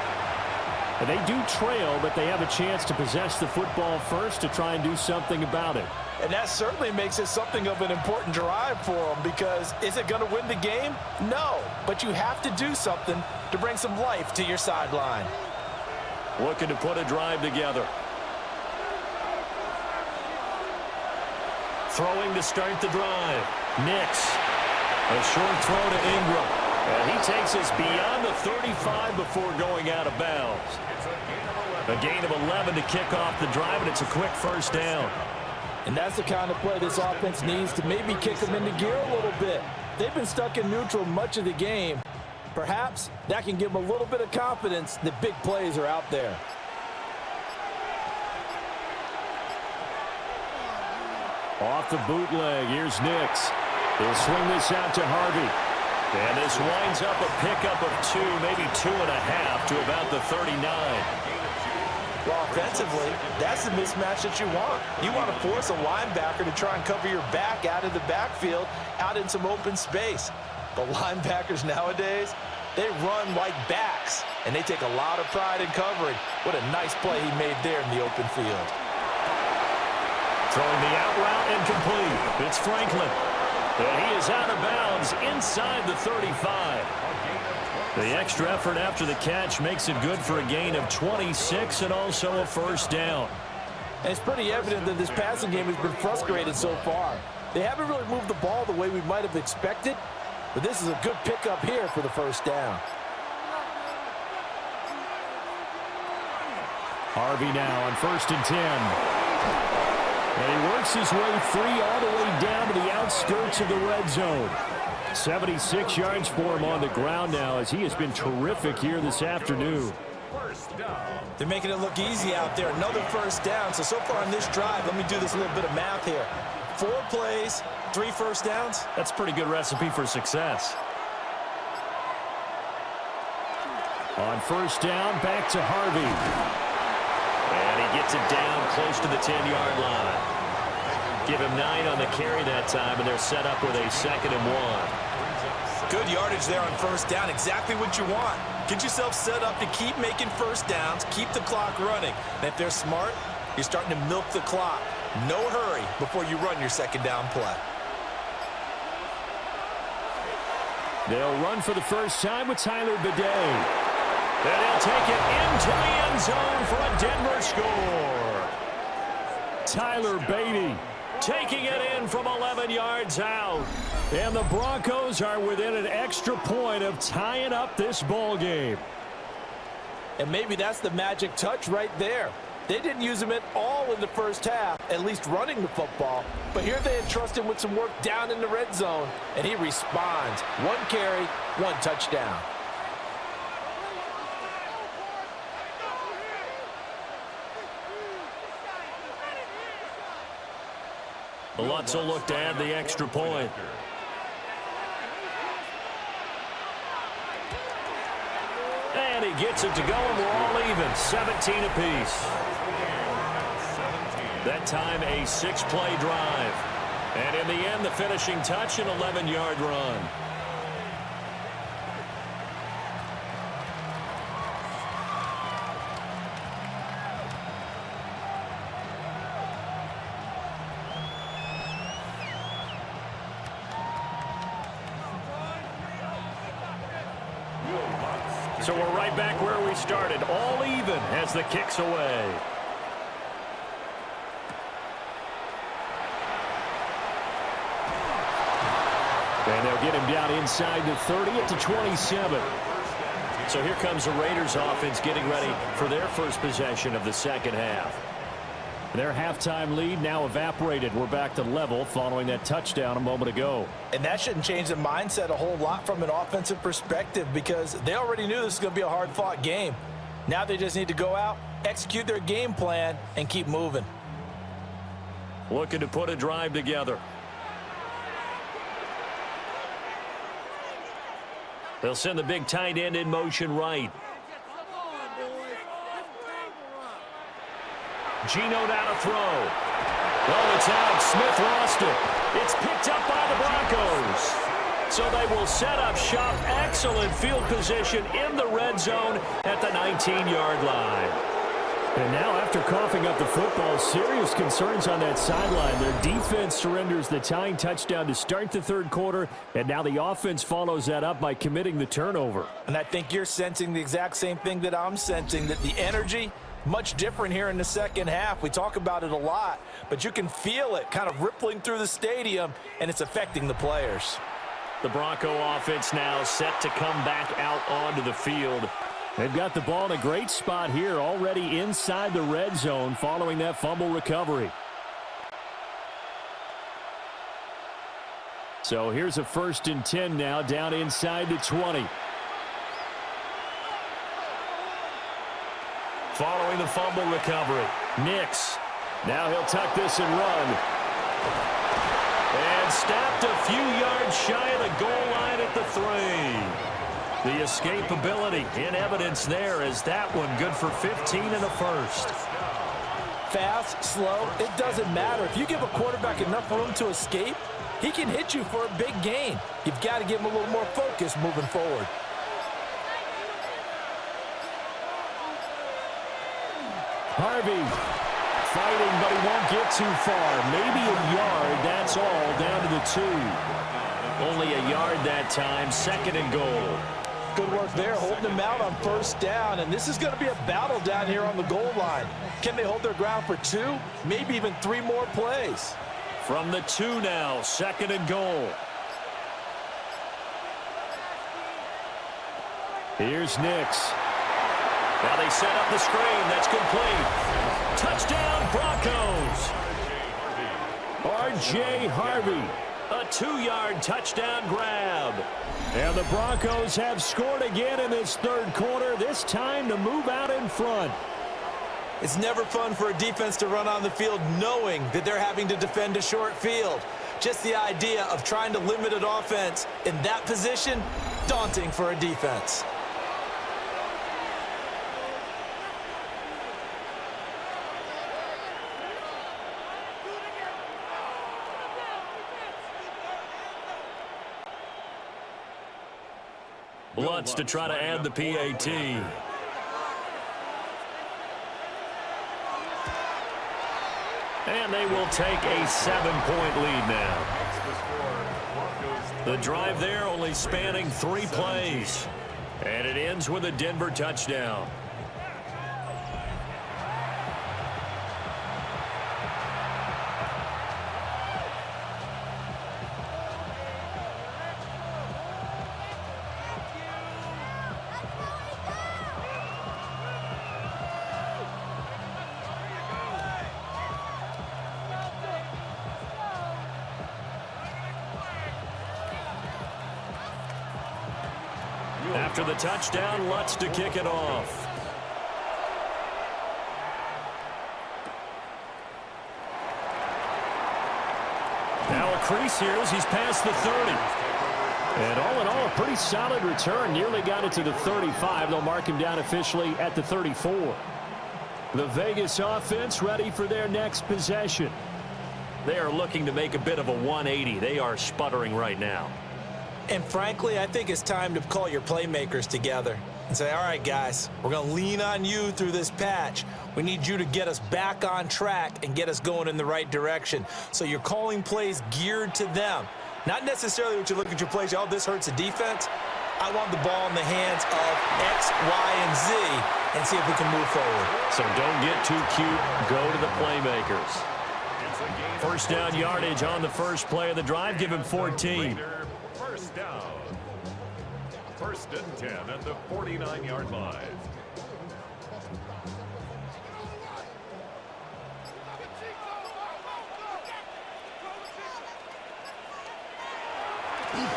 And they do trail, but they have a chance to possess the football first to try and do something about it. And that certainly makes it something of an important drive for them, because is it going to win the game? No, but you have to do something to bring some life to your sideline. Looking to put a drive together. Throwing to start the drive. Nix. A short throw to Ingram. And he takes us beyond the 35 before going out of bounds. A gain of 11 to kick off the drive, and it's a quick first down. And that's the kind of play this offense needs to maybe kick them into gear a little bit. They've been stuck in neutral much of the game. Perhaps that can give them a little bit of confidence that big plays are out there. Off the bootleg, here's Nix. He'll swing this out to Harvey. And this winds up a pickup of 2, maybe 2.5 to about the 39. Well, offensively, that's the mismatch that you want. You want to force a linebacker to try and cover your back out of the backfield, out in some open space. But linebackers nowadays, they run like backs, and they take a lot of pride in covering. What a nice play he made there in the open field. Throwing the out route and complete. It's Franklin. And he is out of bounds inside the 35. The extra effort after the catch makes it good for a gain of 26 and also a first down. And it's pretty evident that this passing game has been frustrated so far. They haven't really moved the ball the way we might have expected, but this is a good pickup here for the first down. Harvey now on 1st and 10. And he works his way free all the way down to the outskirts of the red zone. 76 yards for him on the ground now, as he has been terrific here this afternoon. They're making it look easy out there. Another first down. So far on this drive, let me do this little bit of math here. 4 plays, 3 first downs. That's a pretty good recipe for success. On 1st down, back to Harvey. And he gets it down close to the 10-yard line. Give him 9 on the carry that time, and they're set up with a 2nd and 1. Good yardage there on 1st down. Exactly what you want. Get yourself set up to keep making first downs, keep the clock running. And if they're smart, you're starting to milk the clock. No hurry before you run your 2nd down play. They'll run for the first time with Tyler Bidet. And he'll take it into the end zone for a Denver score. Tyler Beatty taking it in from 11 yards out. And the Broncos are within an extra point of tying up this ball game. And maybe that's the magic touch right there. They didn't use him at all in the first half, at least running the football. But here they entrust him with some work down in the red zone, and he responds. 1 carry, 1 touchdown. Lutz will look to add the extra point. And he gets it to go, and we're all even. 17 apiece. That time a 6-play drive. And in the end, the finishing touch, an 11-yard run. So we're right back where we started, all even as the kick's away. And they'll get him down inside the 30 at the 27. So here comes the Raiders offense getting ready for their first possession of the second half. Their halftime lead now evaporated. We're back to level following that touchdown a moment ago. And that shouldn't change the mindset a whole lot from an offensive perspective, because they already knew this was going to be a hard-fought game. Now they just need to go out, execute their game plan, and keep moving. Looking to put a drive together. They'll send the big tight end in motion right. Geno down to throw. Oh, it's out. Smith lost it. It's picked up by the Broncos. So they will set up shop. Excellent field position in the red zone at the 19-yard line. And now, after coughing up the football, serious concerns on that sideline. Their defense surrenders the tying touchdown to start the third quarter, and now the offense follows that up by committing the turnover. And I think you're sensing the exact same thing that I'm sensing, that the energy, much different here in the second half. We talk about it a lot, but you can feel it kind of rippling through the stadium, and it's affecting the players. The Bronco offense now set to come back out onto the field. They've got the ball in a great spot here, already inside the red zone following that fumble recovery. So here's a 1st and 10 now, down inside the 20. Following the fumble recovery, Nix. Now he'll tuck this and run. And snapped a few yards shy of the goal line at the 3. The escapability in evidence there, as that one good for 15 and a first. Fast, slow, it doesn't matter. If you give a quarterback enough room to escape, he can hit you for a big gain. You've got to give him a little more focus moving forward. Harvey fighting, but he won't get too far. Maybe a yard, that's all, down to the 2. Only a yard that time, 2nd and goal. Good work there, holding them out on 1st down, and this is going to be a battle down here on the goal line. Can they hold their ground for 2, maybe even 3 more plays? From the 2 now, 2nd and goal. Here's Nix. Now they set up the screen. That's complete. Touchdown, Broncos. R.J. Harvey. A 2-yard touchdown grab. And the Broncos have scored again in this third quarter, this time to move out in front. It's never fun for a defense to run on the field knowing that they're having to defend a short field. Just the idea of trying to limit an offense in that position, daunting for a defense. Lutz to try to add the PAT. And they will take a 7-point lead now. The drive there only spanning 3 plays. And it ends with a Denver touchdown. After the touchdown, Lutz to kick it off. Now a crease here as he's past the 30. And all in all, a pretty solid return. Nearly got it to the 35. They'll mark him down officially at the 34. The Vegas offense ready for their next possession. They are looking to make a bit of a 180. They are sputtering right now. And frankly, I think it's time to call your playmakers together and say, all right, guys, we're going to lean on you through this patch. We need you to get us back on track and get us going in the right direction. So you're calling plays geared to them. Not necessarily what you look at your plays, oh, this hurts the defense. I want the ball in the hands of X, Y, and Z and see if we can move forward. So don't get too cute. Go to the playmakers. 1st down yardage on the first play of the drive. Give him 14. 1st down. 1st and 10 at the 49-yard line.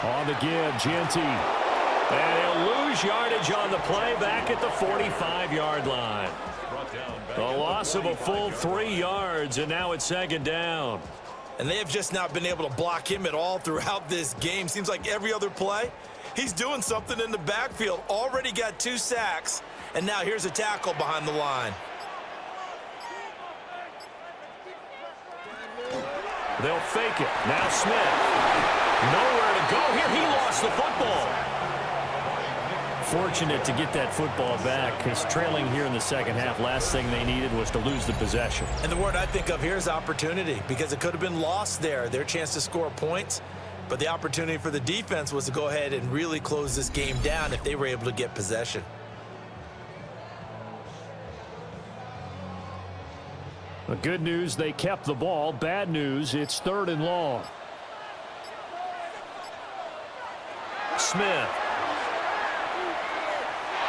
On the give, Genty. And he'll lose yardage on the play back at the 45-yard line. The loss of a full 3 yards, and now it's 2nd down. And they have just not been able to block him at all throughout this game. Seems like every other play, he's doing something in the backfield. Already got 2 sacks, and now here's a tackle behind the line. They'll fake it. Now Smith. Nowhere to go here. He lost the football. Fortunate to get that football back, because trailing here in the second half, last thing they needed was to lose the possession. And the word I think of here is opportunity, because it could have been lost there. Their chance to score points, but the opportunity for the defense was to go ahead and really close this game down if they were able to get possession. The good news, they kept the ball. Bad news, it's 3rd and long. Smith.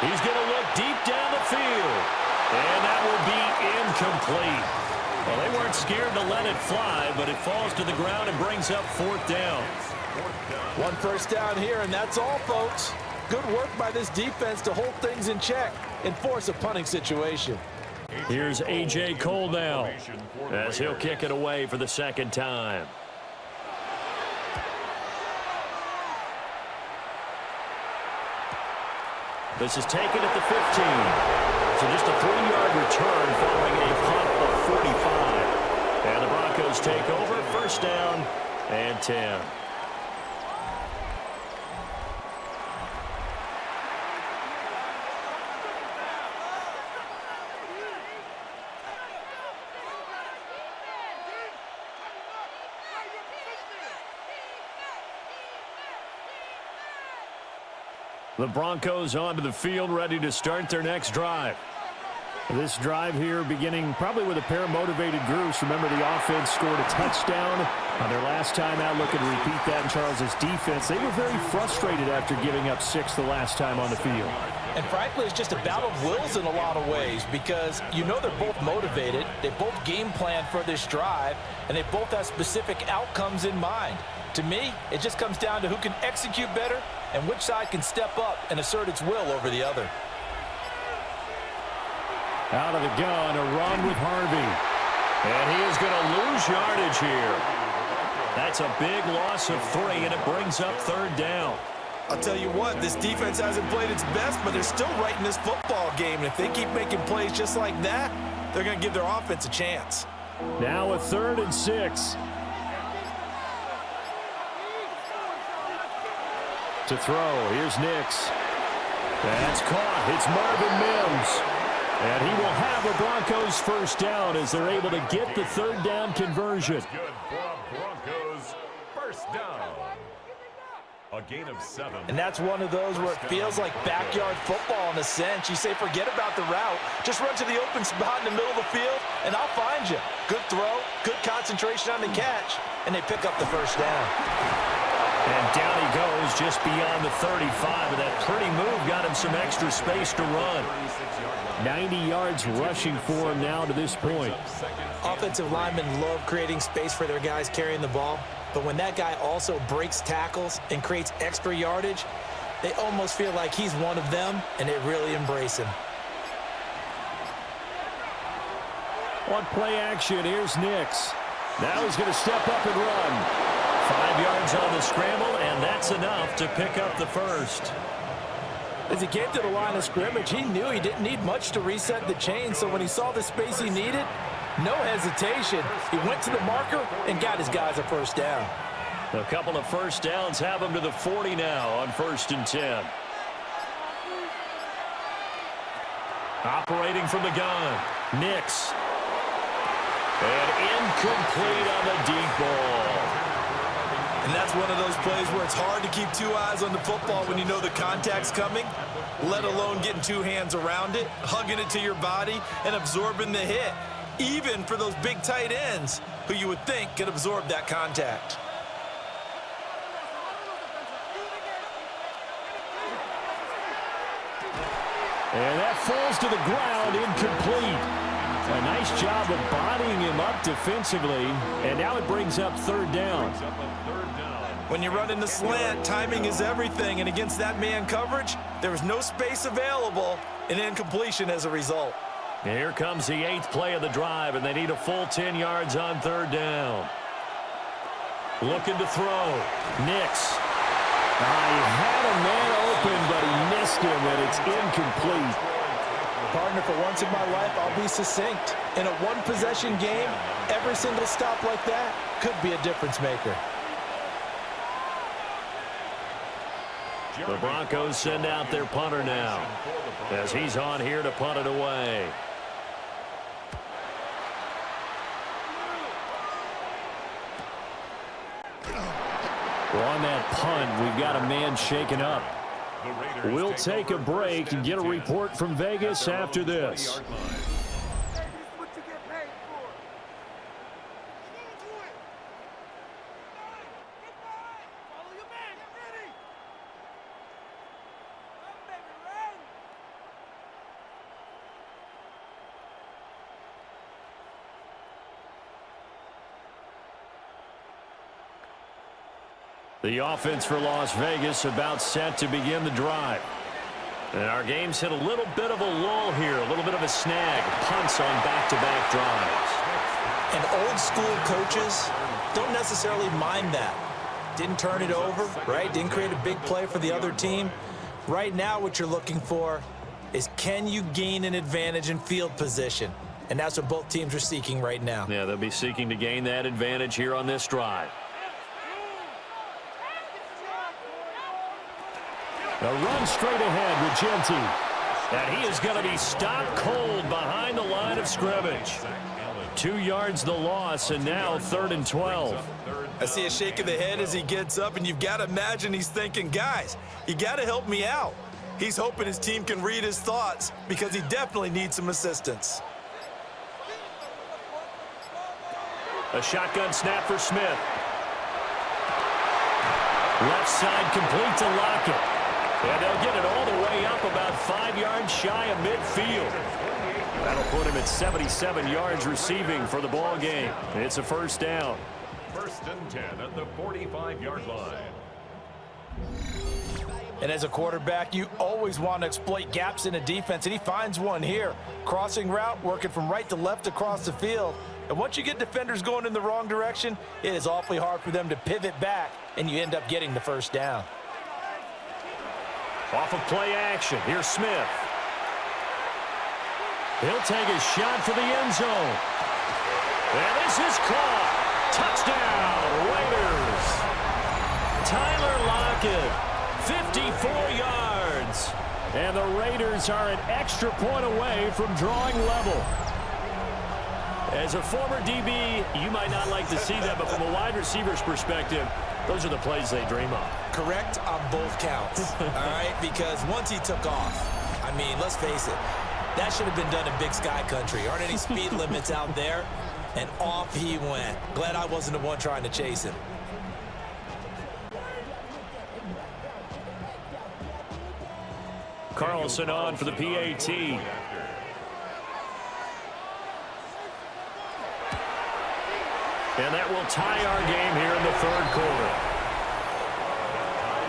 He's going to look deep down the field. And that will be incomplete. Well, they weren't scared to let it fly, but it falls to the ground and brings up 4th down. 1 first down here, and that's all, folks. Good work by this defense to hold things in check and force a punting situation. Here's A.J. Cole now, as he'll kick it away for the 2nd time. This is taken at the 15. So just a 3-yard return following a punt of 45. And the Broncos take over, 1st down and 10. The Broncos onto the field, ready to start their next drive. This drive here beginning probably with a pair of motivated groups. Remember, the offense scored a touchdown on their last time out. Looking to repeat that in Charles's defense. They were very frustrated after giving up 6 the last time on the field. And frankly, it's just a battle of wills in a lot of ways, because you know they're both motivated. They both game plan for this drive, and they both have specific outcomes in mind. To me, it just comes down to who can execute better and which side can step up and assert its will over the other. Out of the gun, a run with Harvey. And he is going to lose yardage here. That's a big loss of 3, and it brings up 3rd down. I'll tell you what, this defense hasn't played its best, but they're still right in this football game. And if they keep making plays just like that, they're going to give their offense a chance. Now a 3rd and 6. To throw, here's Nix. That's caught. It's Marvin Mims. And he will have a Broncos 1st down as they're able to get the 3rd down conversion. Good for Broncos. 1st down. A gain of 7. And that's one of those where it feels like backyard football in a sense. You say, forget about the route. Just run to the open spot in the middle of the field, and I'll find you. Good throw, good concentration on the catch, and they pick up the 1st down. And down he goes just beyond the 35. And that pretty move got him some extra space to run. 90 yards rushing for him now to this point. Offensive linemen love creating space for their guys carrying the ball. But when that guy also breaks tackles and creates extra yardage, they almost feel like he's one of them, and they really embrace him. On play action, here's Nix. Now he's going to step up and run. 5 yards on the scramble, and that's enough to pick up the 1st. As he came to the line of scrimmage, he knew he didn't need much to reset the chain, so when he saw the space he needed, no hesitation. He went to the marker and got his guys a 1st down. A couple of 1st downs have him to the 40 now on 1st and 10. Operating from the gun, Nix. And incomplete on the deep ball. And that's one of those plays where it's hard to keep 2 eyes on the football when you know the contact's coming, let alone getting 2 hands around it, hugging it to your body, and absorbing the hit, even for those big tight ends who you would think could absorb that contact. And that falls to the ground, incomplete. A nice job of bodying him up defensively, and now it brings up 3rd down. When you run in the slant, timing is everything, and against that man coverage, there was no space available, and incompletion as a result. And here comes the 8th play of the drive, and they need a full 10 yards on 3rd down. Looking to throw. Nix. He had a man open, but he missed him, and it's incomplete. Partner, for once in my life, I'll be succinct. In a one-possession game, every single stop like that could be a difference maker. The Broncos send out their punter now as he's on here to punt it away. Well, on that punt, we've got a man shaken up. We'll take a break and get a report from Vegas after this. The offense for Las Vegas about set to begin the drive. And our game's hit a little bit of a lull here, a little bit of a snag. Punts on back-to-back drives. And old school coaches don't necessarily mind that. Didn't turn it over, right? Didn't create a big play for the other team. Right now what you're looking for is, can you gain an advantage in field position? And that's what both teams are seeking right now. Yeah, they'll be seeking to gain that advantage here on this drive. A run straight ahead with Genty. And he is going to be stopped cold behind the line of scrimmage. 2 yards the loss, and now 3rd and 12. I see a shake of the head as he gets up, and you've got to imagine he's thinking, guys, you got to help me out. He's hoping his team can read his thoughts because he definitely needs some assistance. A shotgun snap for Smith. Left side complete to Lockett. And they'll get it all the way up about 5 yards shy of midfield. That'll put him at 77 yards receiving for the ball game. It's a first down. 1st and 10 at the 45-yard line. And as a quarterback, you always want to exploit gaps in a defense, and he finds one here. Crossing route, working from right to left across the field. And once you get defenders going in the wrong direction, it is awfully hard for them to pivot back, and you end up getting the first down. Off of play action, here's Smith. He'll take a shot for the end zone. And this is caught. Touchdown, Raiders. Tyler Lockett, 54 yards. And the Raiders are an extra point away from drawing level. As a former DB, you might not like to see that, but from a wide receiver's perspective, those are the plays they dream of. Correct on both counts, all right? Because once he took off, I mean, let's face it, that should have been done in Big Sky Country. Aren't any speed limits out there? And off he went. Glad I wasn't the one trying to chase him. Carlson on for the PAT. And that will tie our game here in the 3rd quarter.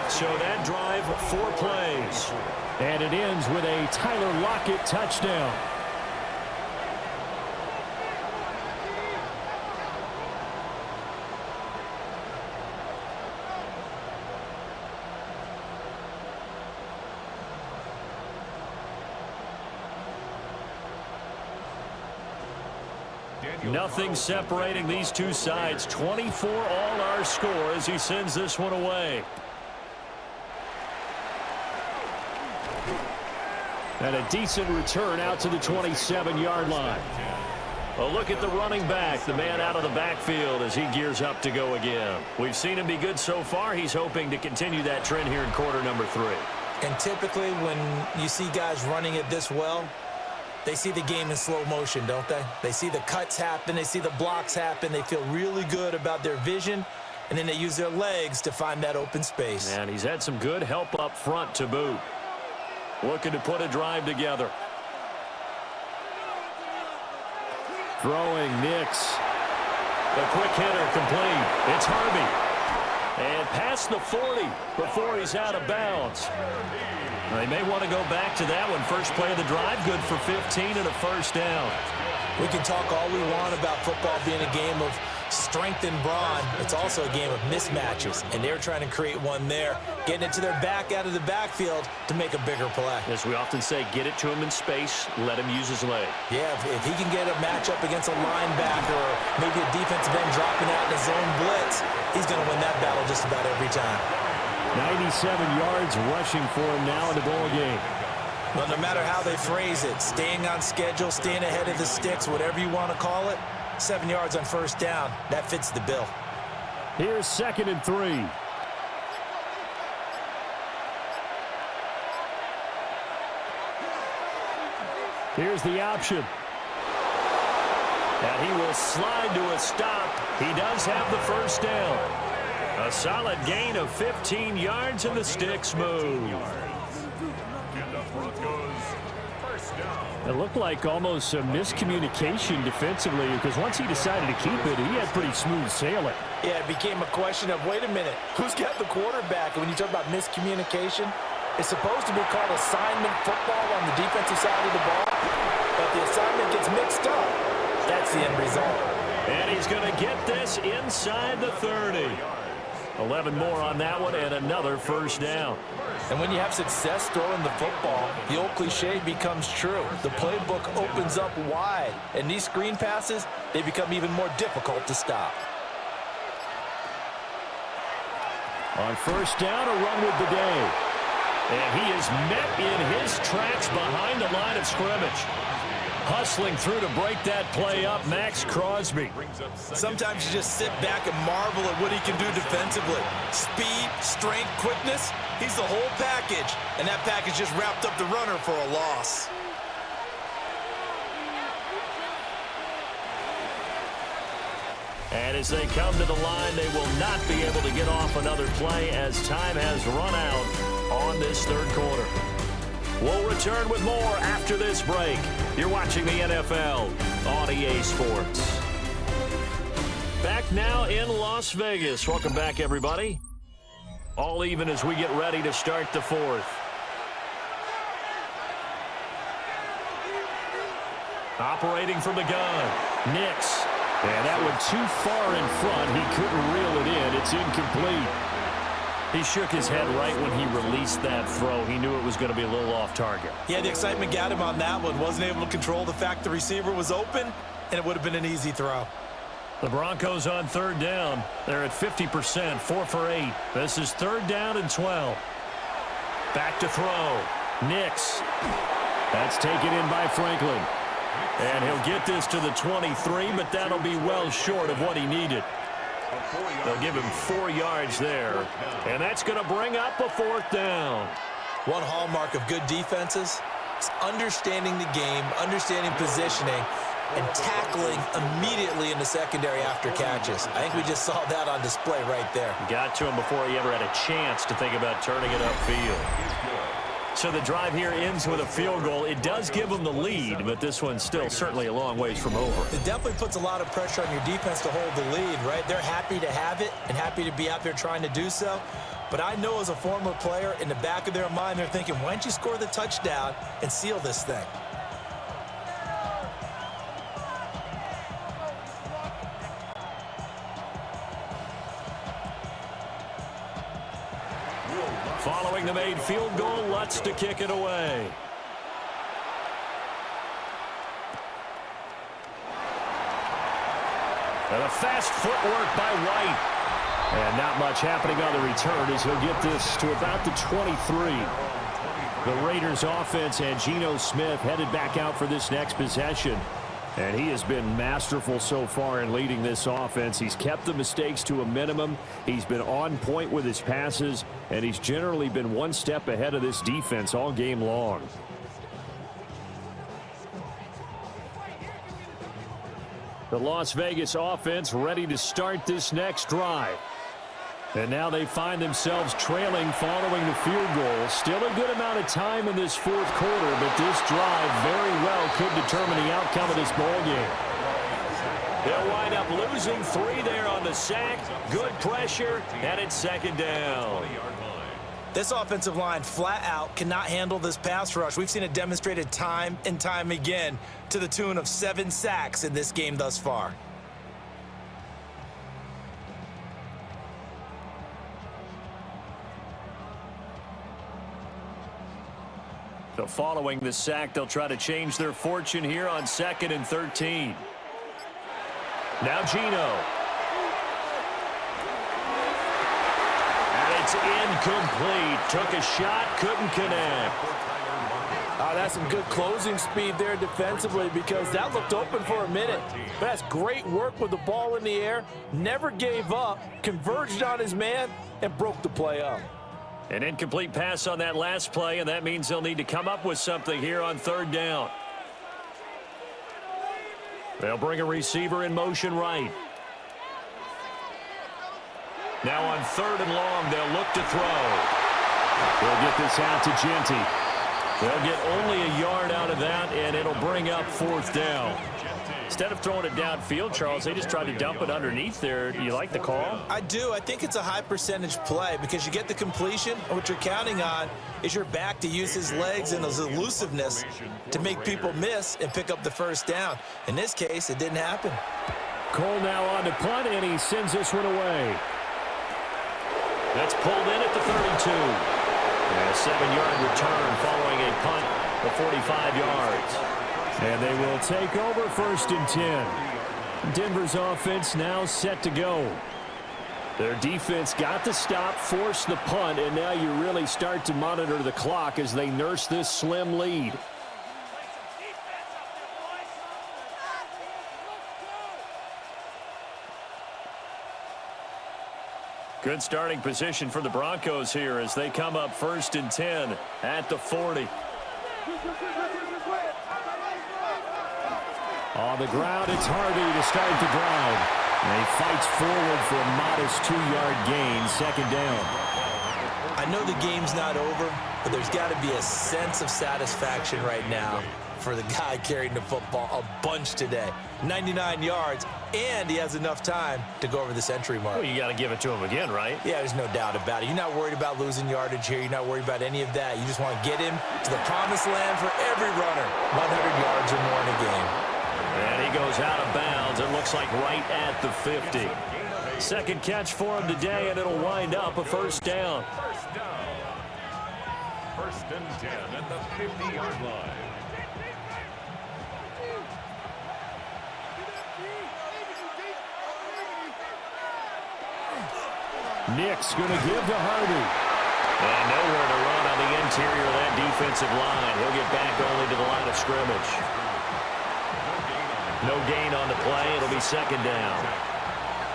So that drive, 4 plays. And it ends with a Tyler Lockett touchdown. Nothing separating these two sides. 24 all our score as he sends this one away. And a decent return out to the 27-yard line. A look at the running back, the man out of the backfield as he gears up to go again. We've seen him be good so far. He's hoping to continue that trend here in quarter number 3. And typically when you see guys running it this well, they see the game in slow motion, don't they? They see the cuts happen. They see the blocks happen. They feel really good about their vision, and then they use their legs to find that open space. And he's had some good help up front to boot. Looking to put a drive together. Throwing Nix. The quick hitter complete. It's Harvey. And past the 40 before he's out of bounds. They may want to go back to that one. First play of the drive, good for 15 and a first down. We can talk all we want about football being a game of strength and brawn. It's also a game of mismatches, and they're trying to create one there, getting it to their back out of the backfield to make a bigger play. As we often say, get it to him in space, let him use his leg. Yeah, if he can get a matchup against a linebacker or maybe a defensive end dropping out in a zone blitz, he's going to win that battle just about every time. 97 yards rushing for him now in the ball game. Well, no matter how they phrase it, staying on schedule, staying ahead of the sticks, whatever you want to call it, 7 yards on first down, that fits the bill. Here's 2nd and 3. Here's the option. And he will slide to a stop. He does have the first down. A solid gain of 15 yards, and the sticks move. It looked like almost a miscommunication defensively, because once he decided to keep it, he had pretty smooth sailing. Yeah, it became a question of, wait a minute, who's got the quarterback? And when you talk about miscommunication, it's supposed to be called assignment football on the defensive side of the ball, but the assignment gets mixed up. That's the end result. And he's going to get this inside the 30. 11 more on that one, and another first down. And when you have success throwing the football, the old cliche becomes true. The playbook opens up wide, and these screen passes, they become even more difficult to stop. On first down, a run with the day. And he is met in his tracks behind the line of scrimmage. Hustling through to break that play up, Max Crosby. Sometimes you just sit back and marvel at what he can do defensively. Speed, strength, quickness, he's the whole package. And that package just wrapped up the runner for a loss. And as they come to the line, they will not be able to get off another play as time has run out on this third quarter. We'll return with more after this break. You're watching the NFL on EA Sports. Back now in Las Vegas. Welcome back, everybody. All even as we get ready to start the fourth. Operating from the gun, Nix. And that one too far in front. He couldn't reel it in. It's incomplete. He shook his head right when he released that throw. He knew it was going to be a little off target. Yeah, the excitement got him on that one. Wasn't able to control the fact the receiver was open, and it would have been an easy throw. The Broncos on third down. They're at 50%, 4 for 8. This is 3rd down and 12. Back to throw. Nix. That's taken in by Franklin. And he'll get this to the 23, but that'll be well short of what he needed. They'll give him 4 yards there, and that's going to bring up a 4th down. One hallmark of good defenses is understanding the game, understanding positioning, and tackling immediately in the secondary after catches. I think we just saw that on display right there. Got to him before he ever had a chance to think about turning it upfield. So the drive here ends with a field goal. It does give them the lead, but this one's still certainly a long ways from over. It definitely puts a lot of pressure on your defense to hold the lead, right? They're happy to have it and happy to be out there trying to do so. But I know as a former player, in the back of their mind, they're thinking, why don't you score the touchdown and seal this thing? Following the made field goal, Lutz to kick it away. And a fast footwork by White. And not much happening on the return as he'll get this to about the 23. The Raiders offense and Geno Smith headed back out for this next possession. And he has been masterful so far in leading this offense. He's kept the mistakes to a minimum. He's been on point with his passes, and he's generally been one step ahead of this defense all game long. The Las Vegas offense ready to start this next drive. And now they find themselves trailing following the field goal. Still a good amount of time in this 4th quarter, but this drive very well could determine the outcome of this ball game. They'll wind up losing 3 there on the sack. Good pressure, and it's 2nd down. This offensive line flat out cannot handle this pass rush. We've seen it demonstrated time and time again to the tune of 7 sacks in this game thus far. So following the sack, they'll try to change their fortune here on 2nd and 13. Now Geno. And it's incomplete. Took a shot, couldn't connect. That's some good closing speed there defensively because that looked open for a minute. But that's great work with the ball in the air. Never gave up, converged on his man, and broke the play up. An incomplete pass on that last play, and that means they'll need to come up with something here on 3rd down. They'll bring a receiver in motion right. Now on 3rd and long, they'll look to throw. They'll get this out to Genty. They'll get only a yard out of that, and it'll bring up 4th down. Instead of throwing it downfield, Charles, they just tried to dump it underneath there. You like the call? I do. I think it's a high percentage play because you get the completion, and what you're counting on is your back to use his legs and his elusiveness to make people miss and pick up the 1st down. In this case, it didn't happen. Cole now on to punt, and he sends this one away. That's pulled in at the 32. And a 7-yard return following a punt of 45 yards. And they will take over 1st and 10. Denver's offense now set to go. Their defense got the stop, forced the punt, and now you really start to monitor the clock as they nurse this slim lead. Good starting position for the Broncos here as they come up 1st and 10 at the 40. On the ground, it's Harvey to start the drive. And he fights forward for a modest 2-yard gain, 2nd down. I know the game's not over, but there's got to be a sense of satisfaction right now for the guy carrying the football a bunch today. 99 yards, and he has enough time to go over the century mark. Well, you got to give it to him again, right? Yeah, there's no doubt about it. You're not worried about losing yardage here. You're not worried about any of that. You just want to get him to the promised land for every runner. 100 yards or more in a game. And he goes out of bounds. It looks like right at the 50. 2nd catch for him today, and it'll wind up a 1st down. 1st and 10 at the 50-yard line. Nick's going to give to Harvey. And nowhere to run on the interior of that defensive line. He'll get back only to the line of scrimmage. No gain on the play. It'll be 2nd down.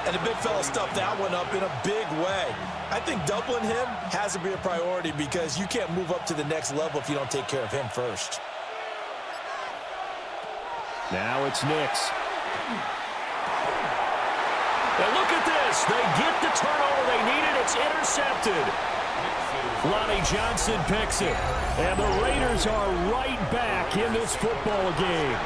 And the big fella stuffed that one up in a big way. I think doubling him has to be a priority because you can't move up to the next level if you don't take care of him first. Now it's Nick's. And look at this. They get the turnover they needed. It's intercepted. Lonnie Johnson picks it. And the Raiders are right back in this football game.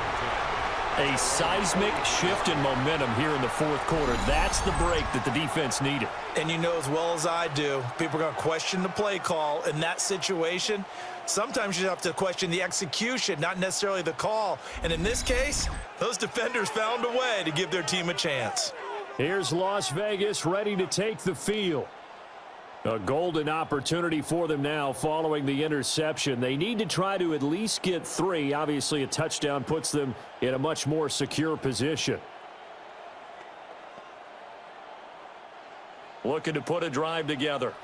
A seismic shift in momentum here in the 4th quarter. That's the break that the defense needed. And you know as well as I do, people are going to question the play call in that situation. Sometimes you have to question the execution, not necessarily the call. And in this case, those defenders found a way to give their team a chance. Here's Las Vegas ready to take the field. A golden opportunity for them now following the interception. They need to try to at least get 3. Obviously, a touchdown puts them in a much more secure position. Looking to put a drive together.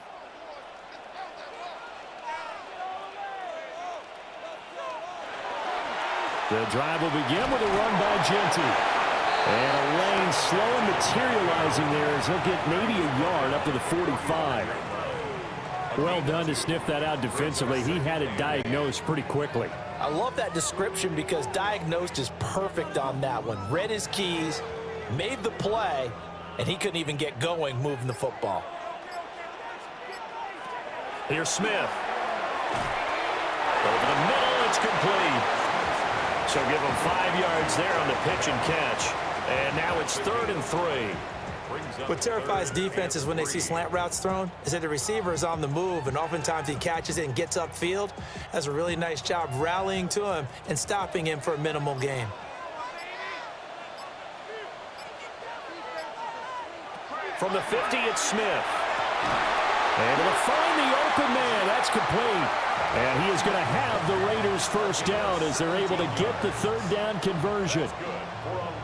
The drive will begin with a run by Genty. And a lane slow materializing there as he'll get maybe a yard up to the 45. Well done to sniff that out defensively. He had it diagnosed pretty quickly. I love that description because diagnosed is perfect on that one. Read his keys, made the play, and he couldn't even get going moving the football. Here's Smith. Over the middle, it's complete. So give him 5 yards there on the pitch and catch. And now it's 3rd and 3. What terrifies defenses when they see slant routes thrown is that the receiver is on the move, and oftentimes he catches it and gets upfield. Does a really nice job rallying to him and stopping him for a minimal gain. From the 50, it's Smith. Able to find the open man. That's complete. And he is going to have the Raiders first down as they're able to get the third down conversion.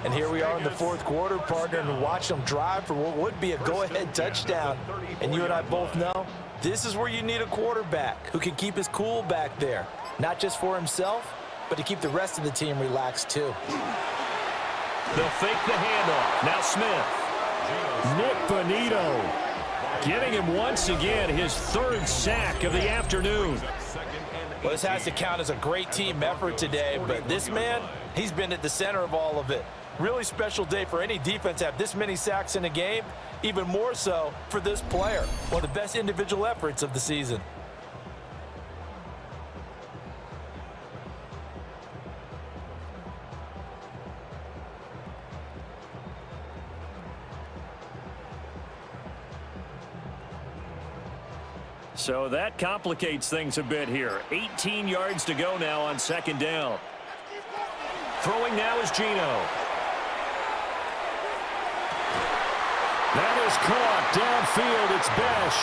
And here we are in the fourth quarter, partner, and watch them drive for what would be a go-ahead touchdown. And you and I both know this is where you need a quarterback who can keep his cool back there. Not just for himself, but to keep the rest of the team relaxed too. They'll fake the handoff. Now Smith. Nick Bonito getting him once again his third sack of the afternoon. Well, this has to count as a great team effort today, but this man, he's been at the center of all of it. Really special day for any defense to have this many sacks in a game, even more so for this player. One of the best individual efforts of the season. So that complicates things a bit here. 18 yards to go now on second down. Throwing now is Gino. That is caught downfield. It's Besh.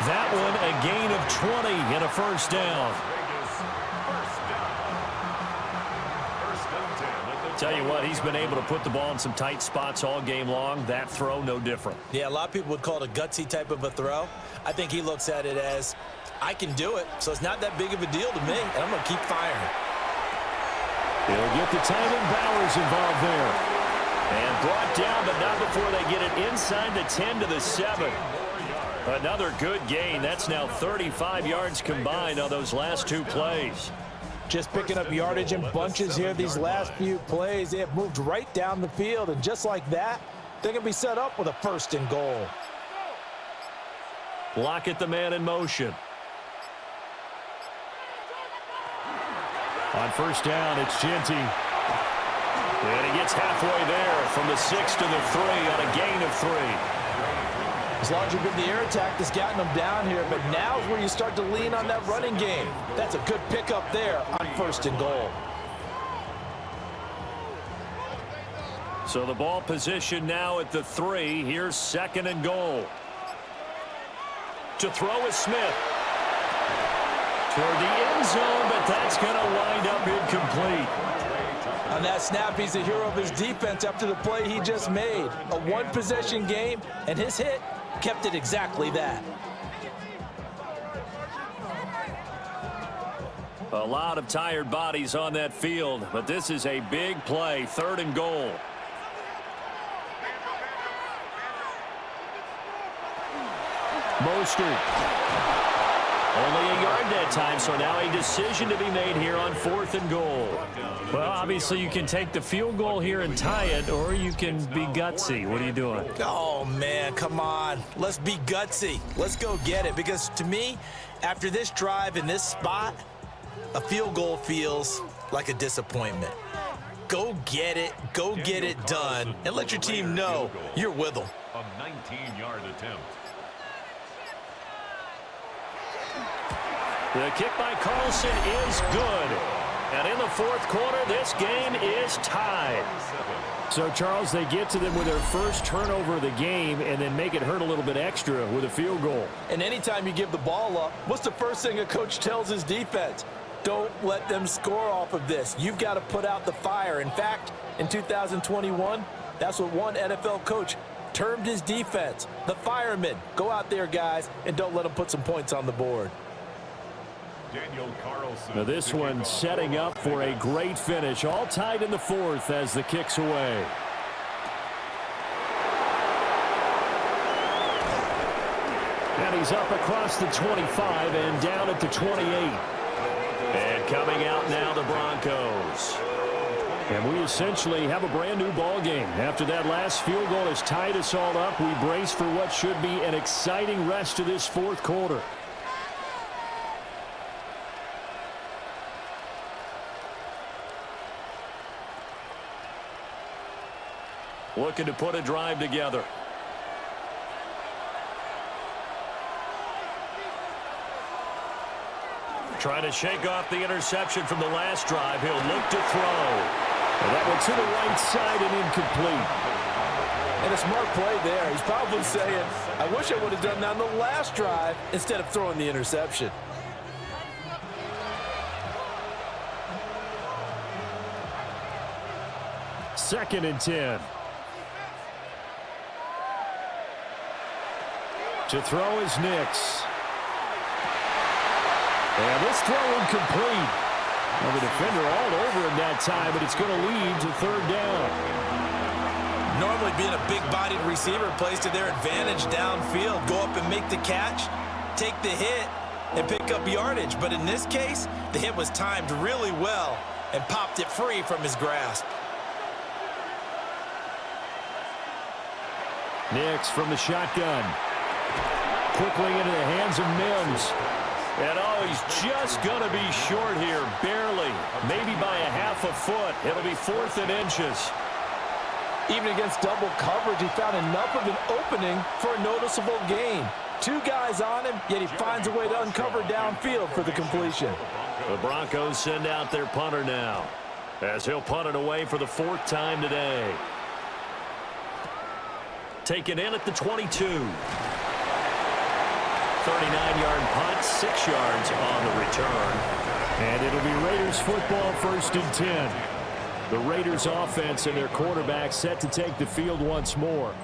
That one a gain of 20 and a first down. Tell you what, he's been able to put the ball in some tight spots all game long. That throw, no different. Yeah, a lot of people would call it a gutsy type of a throw. I think he looks at it as, I can do it, so it's not that big of a deal to me, and I'm going to keep firing. They'll get the tight end Bowers involved there. And brought down, but not before they get it inside the 10 to the 7. Another good gain. That's now 35 yards combined on those last two plays. Just picking up yardage in bunches here these last few plays. They have moved right down the field, and just like that, they're going to be set up with a first and goal. Lockett the man in motion. On first down, it's Genty. And he gets halfway there from the 6 to the 3 on a gain of 3. It's largely been the air attack that's gotten them down here, but now is where you start to lean on that running game. That's a good pickup there on first and goal. So the ball position now at the 3. Here's second and goal. To throw is Smith. Toward the end zone, but that's going to wind up incomplete. On that snap, he's the hero of his defense after the play he just made. A one-possession game, and his hit kept it exactly that. A lot of tired bodies on that field, but this is a big play, third and goal. Mostert. Only a yard that time, so now a decision to be made here on fourth and goal. Well, obviously you can take the field goal here and tie it, or you can be gutsy. What are you doing? Oh, man, come on. Let's be gutsy. Let's go get it, because to me, after this drive in this spot, a field goal feels like a disappointment. Go get it done, and let your team know you're with them. A 19-yard attempt. The kick by Carlson is good. And in the fourth quarter, this game is tied. So, Charles, they get to them with their first turnover of the game and then make it hurt a little bit extra with a field goal. And anytime you give the ball up, what's the first thing a coach tells his defense? Don't let them score off of this. You've got to put out the fire. In fact, in 2021, that's what one NFL coach termed his defense, the firemen. Go out there, guys, and don't let them put some points on the board. Now this one setting up for a great finish. All tied in the fourth as the kick's away. And he's up across the 25 and down at the 28. And coming out now, the Broncos. And we essentially have a brand new ball game. After that last field goal has tied us all up, we brace for what should be an exciting rest of this fourth quarter. Looking to put a drive together. Trying to shake off the interception from the last drive. He'll look to throw. And that one to the right side and incomplete. And a smart play there. He's probably saying, I wish I would have done that on the last drive instead of throwing the interception. Second and 10. To throw is Nix. And this throw incomplete. Well, the defender all over him that time, but it's going to lead to third down. Normally being a big-bodied receiver plays to their advantage downfield. Go up and make the catch, take the hit, and pick up yardage. But in this case, the hit was timed really well and popped it free from his grasp. Nix from the shotgun. Quickly into the hands of Mims. And oh, he's just going to be short here, barely. Maybe by a half a foot. It'll be 4th and inches. Even against double coverage, he found enough of an opening for a noticeable gain. 2 guys on him, yet he finds a way to uncover downfield for the completion. The Broncos send out their punter now, as he'll punt it away for the 4th time today. Taken in at the 22. 39-yard punt, 6 yards on the return. And it'll be Raiders football, 1st and 10. The Raiders offense and their quarterback set to take the field once more.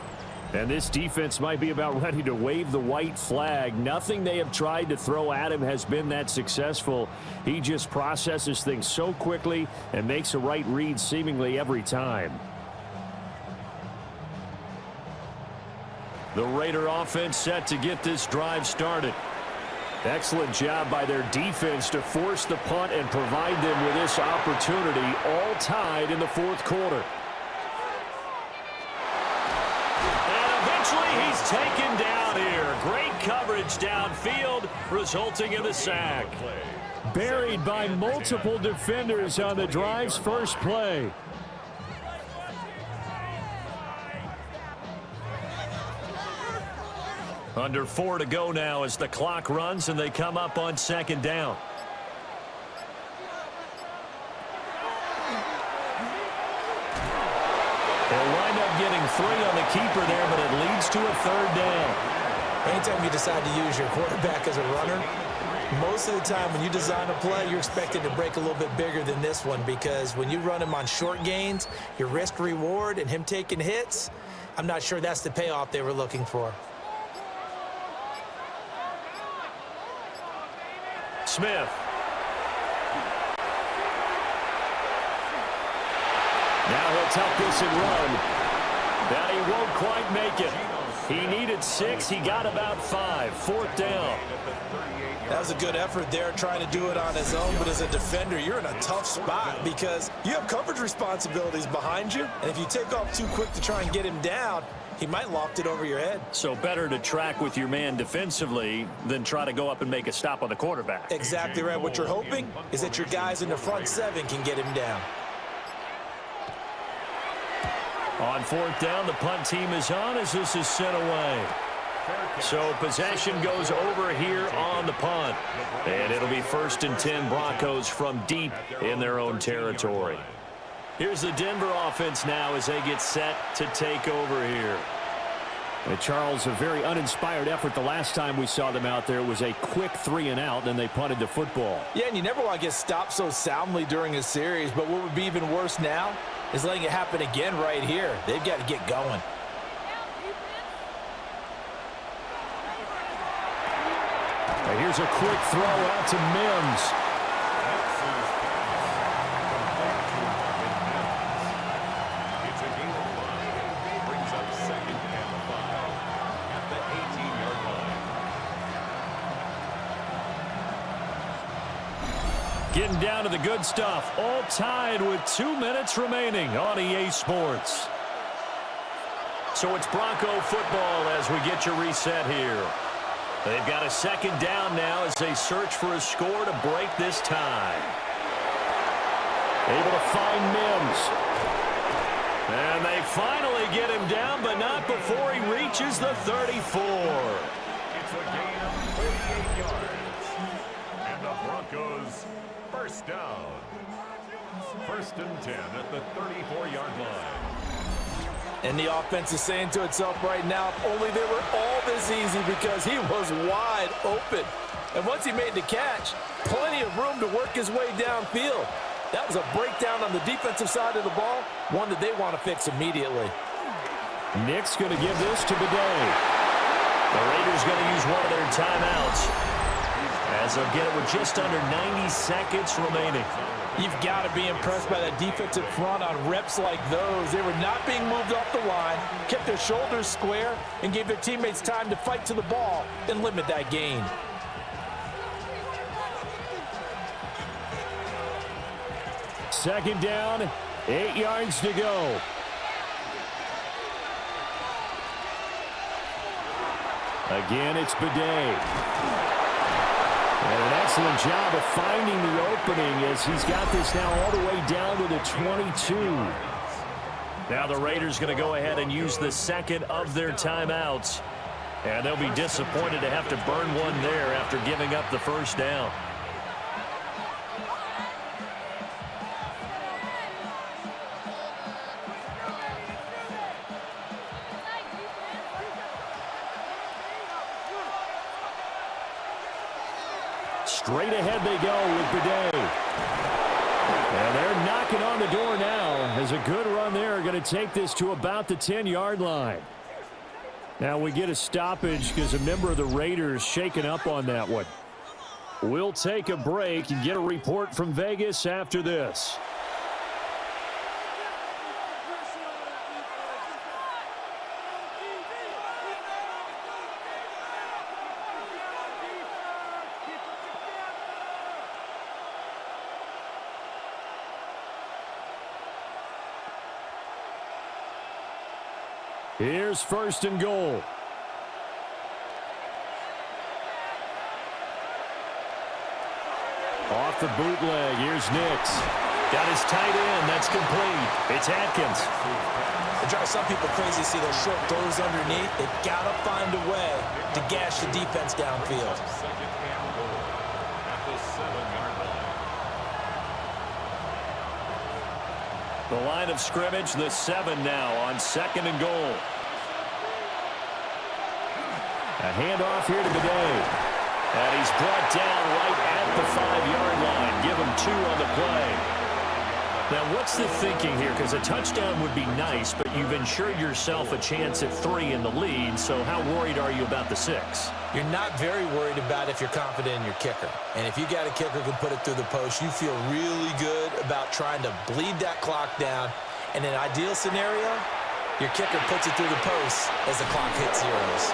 And this defense might be about ready to wave the white flag. Nothing they have tried to throw at him has been that successful. He just processes things so quickly and makes a right read seemingly every time. The Raider offense set to get this drive started. Excellent job by their defense to force the punt and provide them with this opportunity, all tied in the 4th quarter. And eventually he's taken down here. Great coverage downfield, resulting in the sack. Buried by multiple defenders on the drive's first play. Under 4 to go now as the clock runs and they come up on 2nd down. They'll wind up getting 3 on the keeper there, but it leads to a 3rd down. Anytime you decide to use your quarterback as a runner, most of the time when you design a play, you're expected to break a little bit bigger than this one, because when you run him on short gains, your risk reward and him taking hits, I'm not sure that's the payoff they were looking for. Smith. Now he'll tuck this and run. Now he won't quite make it. He needed 6. He got about 5. 4th down. That was a good effort there, trying to do it on his own. But as a defender, you're in a tough spot because you have coverage responsibilities behind you. And if you take off too quick to try and get him down, he might loft it over your head. So better to track with your man defensively than try to go up and make a stop on the quarterback. Exactly right. What you're hoping is that your guys in the front 7 can get him down. On 4th down, the punt team is on as this is sent away. So possession goes over here on the punt. And it'll be 1st and 10 Broncos from deep in their own territory. Here's the Denver offense now as they get set to take over here. And Charles, a very uninspired effort the last time we saw them out there. It was a quick 3 and out, then they punted the football. Yeah, and you never want to get stopped so soundly during a series, but what would be even worse now is letting it happen again right here. They've got to get going. And here's a quick throw out to Mims. Getting down to the good stuff, all tied with 2 minutes remaining on EA Sports. So it's Bronco football as we get your reset here. They've got a 2nd down now as they search for a score to break this tie. Able to find Mims. And they finally get him down, but not before he reaches the 34. It's a gain of 38 yards. And the Broncos 1st down. 1st and 10 at the 34-yard line. And the offense is saying to itself right now, if only they were all this easy, because he was wide open. And once he made the catch, plenty of room to work his way downfield. That was a breakdown on the defensive side of the ball, one that they want to fix immediately. Nick's going to give this to Bidet. The Raiders going to use one of their timeouts, as they'll get it with just under 90 seconds remaining. You've got to be impressed by that defensive front on reps like those. They were not being moved off the line, kept their shoulders square, and gave their teammates time to fight to the ball and limit that gain. Second down, 8 yards to go. Again, it's Bidet. And an excellent job of finding the opening, as he's got this now all the way down to the 22. Now the Raiders going to go ahead and use the second of their timeouts. And they'll be disappointed to have to burn one there after giving up the first down. Straight ahead they go with Bidet. And they're knocking on the door now, as a good run there going to take this to about the 10-yard line. Now we get a stoppage because a member of the Raiders shaken up on that one. We'll take a break and get a report from Vegas after this. Here's first and goal. Off the bootleg, here's Nix. Got his tight end, that's complete. It's Atkins. It drives some people crazy to see those short throws underneath. They've got to find a way to gash the defense downfield. Second and goal at the 7-yard line. The line of scrimmage, the 7 now on second and goal. A handoff here to Bidet. And he's brought down right at the 5-yard line. Give him 2 on the play. Now, what's the thinking here? Because a touchdown would be nice, but you've ensured yourself a chance at 3 in the lead, so how worried are you about the 6? You're not very worried about if you're confident in your kicker. And if you got a kicker who can put it through the post, you feel really good about trying to bleed that clock down. In an ideal scenario, your kicker puts it through the post as the clock hits zeros.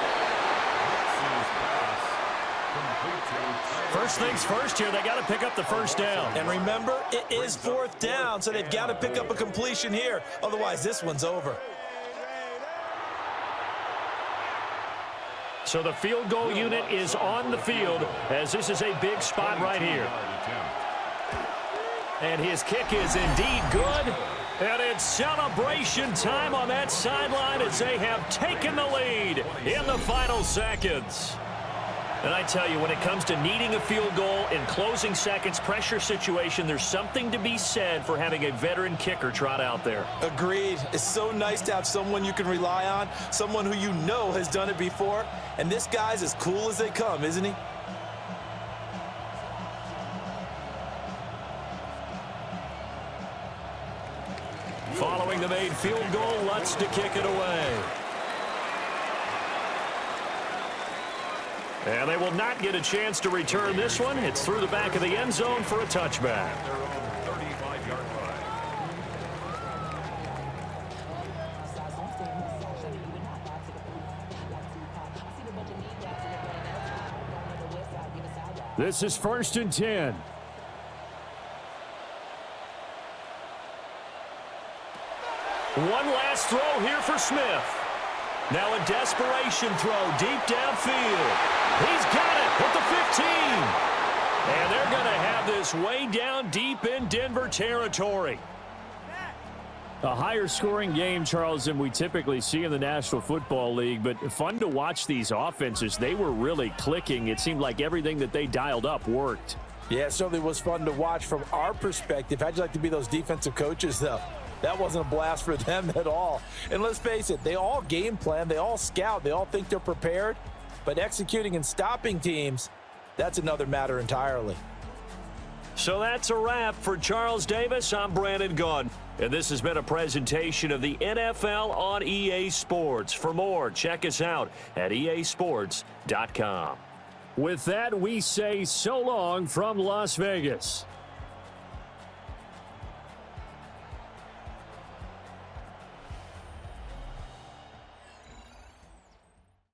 First things first here, they got to pick up the first down. And remember, it is 4th down, so they've got to pick up a completion here. Otherwise, this one's over. So the field goal unit is on the field, as this is a big spot right here. And his kick is indeed good. And it's celebration time on that sideline as they have taken the lead in the final seconds. And I tell you, when it comes to needing a field goal in closing seconds, pressure situation, there's something to be said for having a veteran kicker trot out there. Agreed. It's so nice to have someone you can rely on, someone who you know has done it before. And this guy's as cool as they come, isn't he? Following the made field goal, Lutz to kick it away. And they will not get a chance to return this one. It's through the back of the end zone for a touchback. Their own 35-yard line. This is 1st and 10. One last throw here for Smith. Now a desperation throw deep downfield. He's got it at the 15. And they're going to have this way down deep in Denver territory. A higher scoring game, Charles, than we typically see in the National Football League, but fun to watch these offenses. They were really clicking. It seemed like everything that they dialed up worked. Yeah, it certainly was fun to watch from our perspective. How'd you like to be those defensive coaches, though? That wasn't a blast for them at all. And let's face it, they all game plan, they all scout, they all think they're prepared, but executing and stopping teams, that's another matter entirely. So that's a wrap for Charles Davis. I'm Brandon Gaudin, and this has been a presentation of the NFL on EA Sports. For more, check us out at easports.com. With that, we say so long from Las Vegas.